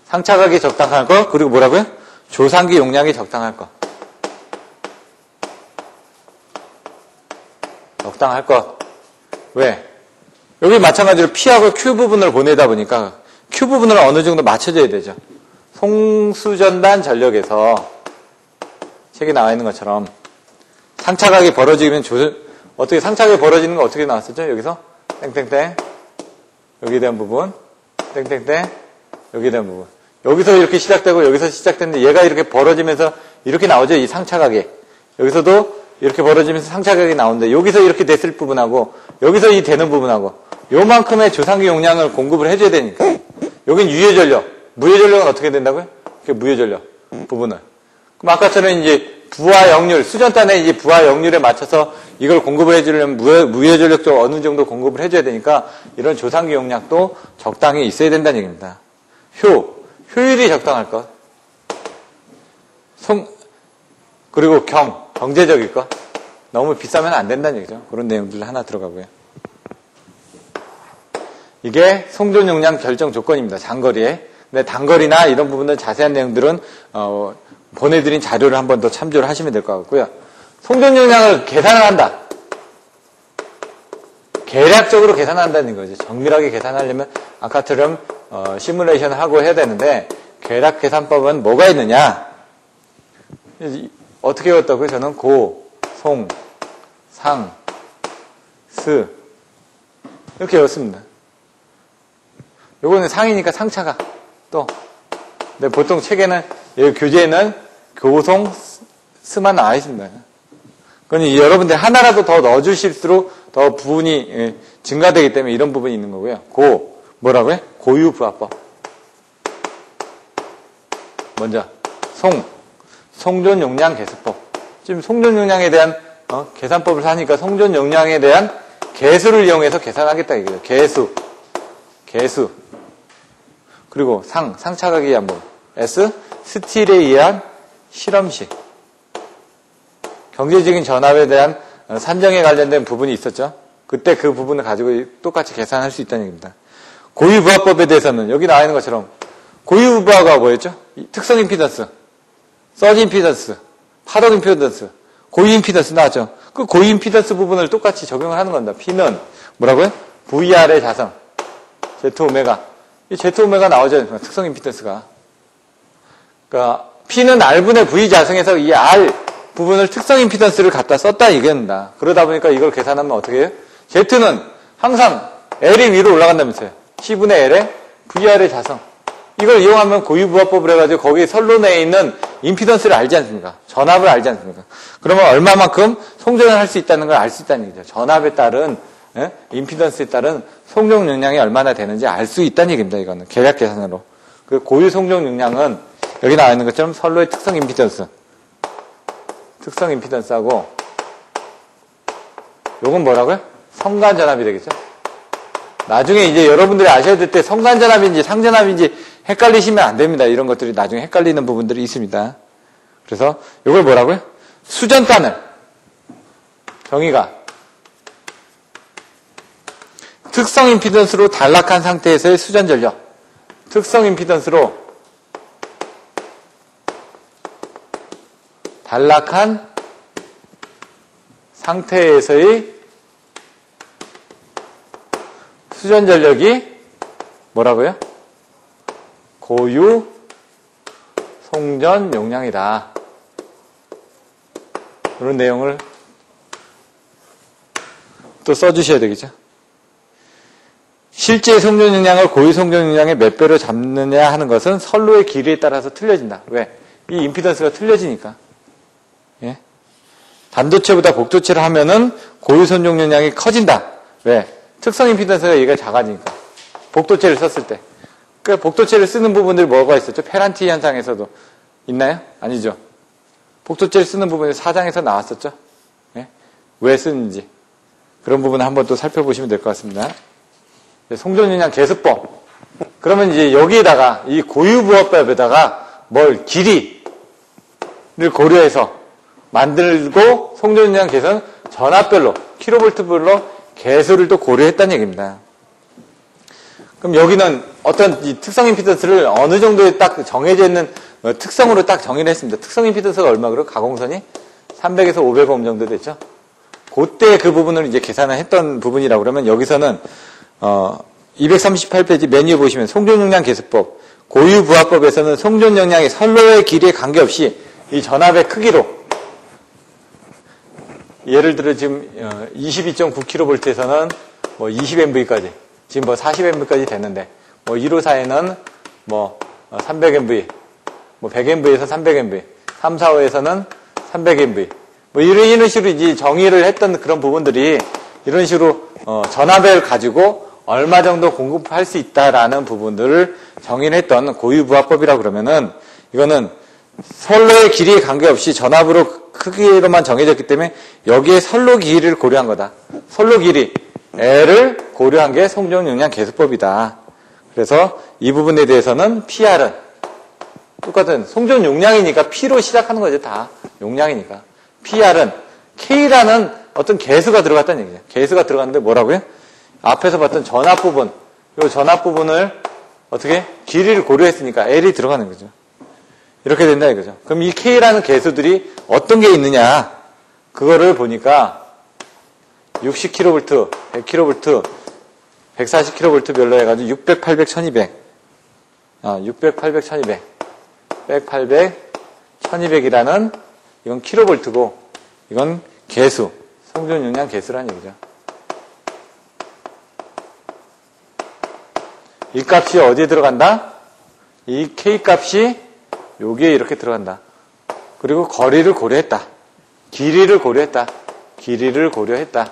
상차각이 적당할 것, 그리고 뭐라고요? 조상기 용량이 적당할 것. 적당할 것. 왜? 여기 마찬가지로 P하고 Q 부분을 보내다 보니까 Q 부분을 어느 정도 맞춰줘야 되죠. 송수전단 전력에서 책에 나와 있는 것처럼 상차각이 벌어지면 어떻게 상차각이 벌어지는 거 어떻게 나왔었죠? 여기서 땡땡땡 여기에 대한 부분 땡땡땡 여기에 대한 부분 여기서 이렇게 시작되고 여기서 시작됐는데 얘가 이렇게 벌어지면서 이렇게 나오죠. 이 상차각이 여기서도 이렇게 벌어지면서 상차각이 나오는데 여기서 이렇게 됐을 부분하고 여기서 이 되는 부분하고 요만큼의 조상기 용량을 공급을 해줘야 되니까 여긴 유효전력 무효전력은 어떻게 된다고요? 무효전력 부분을 그럼 아까처럼 이제 부하 역률, 수전단의 이제 부하 역률에 맞춰서 이걸 공급을 해주려면 무효전력도 어느 정도 공급을 해줘야 되니까 이런 조상기 용량도 적당히 있어야 된다는 얘기입니다. 효율이 적당할 것. 그리고 경제적일 거. 너무 비싸면 안 된다는 얘기죠. 그런 내용들 하나 들어가고요. 이게 송전 용량 결정 조건입니다. 장거리에. 근데 단거리나 이런 부분들 자세한 내용들은 보내드린 자료를 한 번 더 참조를 하시면 될 것 같고요. 송전 용량을 계산을 한다. 계략적으로 계산한다는 거죠. 정밀하게 계산하려면 아까처럼 시뮬레이션을 하고 해야 되는데 계략 계산법은 뭐가 있느냐? 어떻게 외웠다고요? 저는 고, 송, 상, 스 이렇게 외웠습니다. 요거는 상이니까 상차가 또 근데 보통 책에는 여기 교재에는 교송, 스만 나와 있습니다. 그러니 여러분들 하나라도 더 넣어주실수록 더 부분이 증가되기 때문에 이런 부분이 있는 거고요. 뭐라고요? 고유부합법. 먼저 송전 용량 계수법. 지금 송전 용량에 대한 계산법을 하니까 송전 용량에 대한 계수를 이용해서 계산하겠다 이거죠. 계수. 그리고 상차각에 의한 뭐 S 스틸에 의한 실험식. 경제적인 전압에 대한 산정에 관련된 부분이 있었죠. 그때 그 부분을 가지고 똑같이 계산할 수 있다는 얘기입니다. 고유부하법에 대해서는 여기 나와 있는 것처럼 고유부하가 뭐였죠? 특성 임피던스, 서지 임피던스, 파동 임피던스, 고유 임피던스 나왔죠. 그 고유 임피던스 부분을 똑같이 적용을 하는 겁니다. P는 뭐라고요? VR의 자성, Z오메가. 이 Z오메가 나오죠. 특성 임피던스가. 그러니까 P는 R분의 V 자성에서 이 R 부분을 특성 임피던스를 갖다 썼다 이겁니다. 그러다 보니까 이걸 계산하면 어떻게 해요? Z는 항상 L이 위로 올라간다면서요. C분의 L의 VR의 자성. 이걸 이용하면 고유부하법을 해가지고 거기 선론에 있는 임피던스를 알지 않습니까? 전압을 알지 않습니까? 그러면 얼마만큼 송전을 할 수 있다는 걸 알 수 있다는 얘기죠. 전압에 따른 임피던스에 따른 송전 용량이 얼마나 되는지 알 수 있다는 얘기입니다. 이거는 계략 계산으로. 그 고유 송전 용량은 여기 나와 있는 것처럼 선로의 특성 임피던스하고 요건 뭐라고요? 성간전압이 되겠죠? 나중에 이제 여러분들이 아셔야 될 때 성간전압인지 상전압인지 헷갈리시면 안 됩니다. 이런 것들이 나중에 헷갈리는 부분들이 있습니다. 그래서 요걸 뭐라고요? 수전단을 정의가 특성 임피던스로 단락한 상태에서의 수전 전력. 특성 임피던스로 단락한 상태에서의 수전 전력이 뭐라고요? 고유 송전 용량이다. 그런 내용을 또 써주셔야 되겠죠. 실제 송전 용량을 고유 송전 용량의 몇 배로 잡느냐 하는 것은 선로의 길이에 따라서 틀려진다. 왜? 이 임피던스가 틀려지니까. 예? 단도체보다 복도체를 하면은 고유 송전 용량이 커진다. 왜? 특성 임피던스가 얘가 작아지니까. 복도체를 썼을 때. 그 복도체를 쓰는 부분들 뭐가 있었죠? 페란티 현상에서도 있나요? 아니죠. 복도체를 쓰는 부분이 4장에서 나왔었죠. 예? 왜 쓰는지. 그런 부분을 한번 또 살펴보시면 될 것 같습니다. 송전 용량 계수법. 그러면 이제 여기에다가 이 고유부하법에다가 뭘 길이를 고려해서 만들고 송전 용량 계산 전압별로 킬로볼트별로 계수를 또 고려했다는 얘기입니다. 그럼 여기는 어떤 이 특성 임피던스를 어느 정도에 딱 정해져 있는 특성으로 딱 정의를 했습니다. 특성 임피던스가 얼마 그래요? 가공선이 300에서 500옴 정도 됐죠. 그때 그 부분을 이제 계산을 했던 부분이라고 그러면 여기서는 238페이지 메뉴 보시면 송전 용량 계수법 고유부하법에서는 송전 용량의 선로의 길이에 관계없이 이 전압의 크기로 예를 들어 지금 22.9kV에서는 뭐 20MV까지 지금 뭐 40MV까지 됐는데 뭐 1호사에는 뭐 300MV 뭐 100MV에서 300MV 3, 4, 5에서는 300MV 뭐 이런 식으로 이제 정의를 했던 그런 부분들이 이런 식으로 전압을 가지고 얼마 정도 공급할 수 있다라는 부분들을 정의를 했던 고유부하법이라고 그러면은 이거는 선로의 길이에 관계없이 전압으로 크기로만 정해졌기 때문에 여기에 선로 길이를 고려한 거다. 선로 길이 L을 고려한 게 송전 용량 계수법이다. 그래서 이 부분에 대해서는 PR은 똑같은 송전 용량이니까 P로 시작하는 거죠. 다 용량이니까. PR은 K라는 어떤 개수가 들어갔다는 얘기죠. 개수가 들어갔는데 뭐라고요? 앞에서 봤던 전압 부분, 이 전압 부분을 어떻게? 길이를 고려했으니까 L이 들어가는 거죠. 이렇게 된다 이거죠. 그럼 이 K라는 개수들이 어떤 게 있느냐? 그거를 보니까 60kV, 100kV, 140kV 별로 해가지고 600, 800, 1200. 600, 800, 1200. 100, 800, 1200이라는 이건 킬로볼트고 이건 개수, 송전 용량 개수라는 얘기죠. 이 값이 어디에 들어간다? 이 K 값이 여기에 이렇게 들어간다. 그리고 거리를 고려했다. 길이를 고려했다. 길이를 고려했다.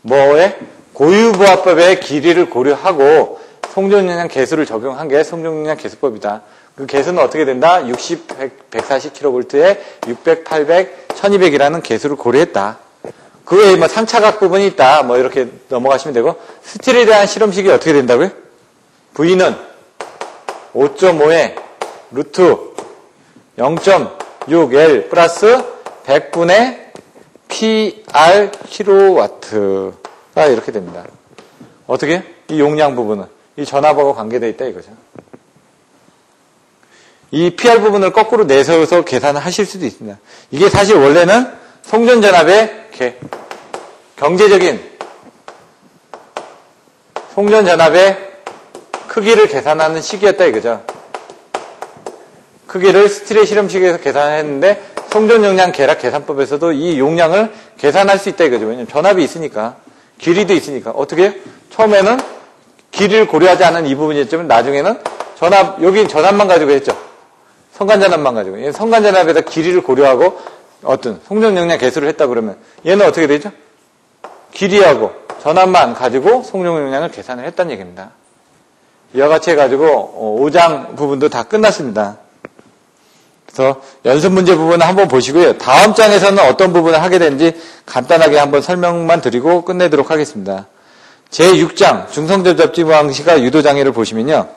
뭐에? 고유보합법의 길이를 고려하고 송전 용량 개수를 적용한 게 송전 용량 개수법이다. 그 개수는 어떻게 된다? 60, 140kV에 600, 800, 1200이라는 개수를 고려했다. 그 외에 뭐 상차각 부분이 있다. 뭐 이렇게 넘어가시면 되고, 스틸에 대한 실험식이 어떻게 된다고요? V는 5.5에 루트 0.6L 플러스 100분의 PR 킬로와트가 이렇게 됩니다. 어떻게? 이 용량 부분은 이 전압하고 관계되어 있다 이거죠. 이 PR 부분을 거꾸로 내세워서 계산을 하실 수도 있습니다. 이게 사실 원래는 송전 전압의 경제적인 송전 전압의 크기를 계산하는 식이었다 이거죠. 크기를 스틸의 실험식에서 계산했는데 송전 용량 계략 계산법에서도 이 용량을 계산할 수 있다 이거죠. 왜냐면 전압이 있으니까, 길이도 있으니까. 어떻게 해요? 처음에는 길이를 고려하지 않은 이 부분이었지만 나중에는 전압, 여긴 전압만 가지고 했죠. 성간전압만 가지고. 얘는 성간전압에다 길이를 고려하고 어떤 송전 용량 개수를 했다 그러면 얘는 어떻게 되죠? 길이하고 전압만 가지고 송전 용량을 계산을 했다는 얘기입니다. 이와 같이 해가지고 5장 부분도 다 끝났습니다. 그래서 연습 문제 부분을 한번 보시고요. 다음 장에서는 어떤 부분을 하게 되는지 간단하게 한번 설명만 드리고 끝내도록 하겠습니다. 제6장 중성점 접지 방식과 유도 장애를 보시면요.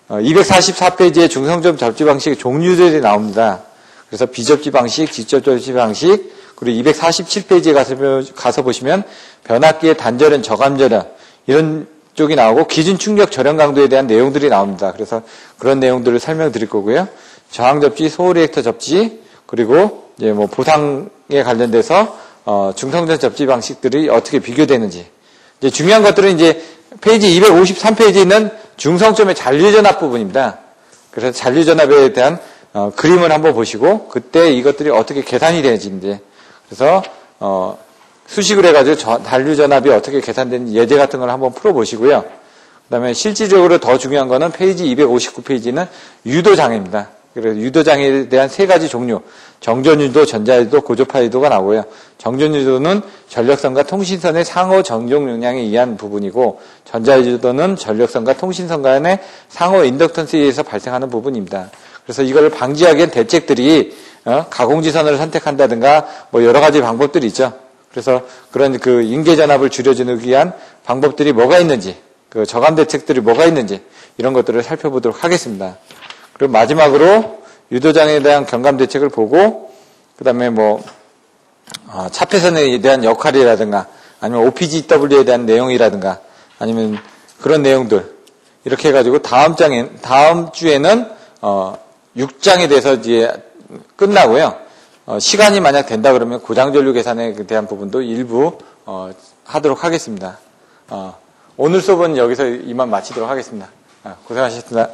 244페이지에 중성점 접지 방식 종류들이 나옵니다. 그래서 비접지 방식, 직접 접지 방식, 그리고 247페이지에 가서 보시면 변압기의 단절연, 저감절연 이런 쪽이 나오고 기준 충격 절연 강도에 대한 내용들이 나옵니다. 그래서 그런 내용들을 설명드릴 거고요. 저항 접지, 소호 리액터 접지, 그리고 이제 뭐 보상에 관련돼서 중성점 접지 방식들이 어떻게 비교되는지. 이제 중요한 것들은 이제 페이지 253페이지에 있는 중성점의 잔류전압 부분입니다. 그래서 잔류전압에 대한 그림을 한번 보시고 그때 이것들이 어떻게 계산이 되는지 이제 그래서 수식을 해가지고 잔류전압이 어떻게 계산되는지 예제 같은 걸 한번 풀어보시고요. 그 다음에 실질적으로 더 중요한 거는 페이지 259페이지는 유도장애입니다. 그래서 유도장애에 대한 세 가지 종류, 정전유도, 전자유도, 고조파 유도가 나오고요. 정전유도는 전력선과 통신선의 상호 정종 용량에 의한 부분이고, 전자유도는 전력선과 통신선 간의 상호 인덕턴스에 의해서 발생하는 부분입니다. 그래서 이걸 방지하기 위한 대책들이 가공지선을 선택한다든가 뭐 여러 가지 방법들이 있죠. 그래서 그런 그 인계전압을 줄여주기 위한 방법들이 뭐가 있는지, 그 저감 대책들이 뭐가 있는지 이런 것들을 살펴보도록 하겠습니다. 그리고 마지막으로 유도장애에 대한 경감 대책을 보고 그 다음에 뭐 차폐선에 대한 역할이라든가 아니면 OPGW에 대한 내용이라든가 아니면 그런 내용들 이렇게 해가지고 다음 주에는 6장에 대해서 이제 끝나고요. 시간이 만약 된다 그러면 고장전류 계산에 대한 부분도 일부 하도록 하겠습니다. 오늘 수업은 여기서 이만 마치도록 하겠습니다. 고생하셨습니다.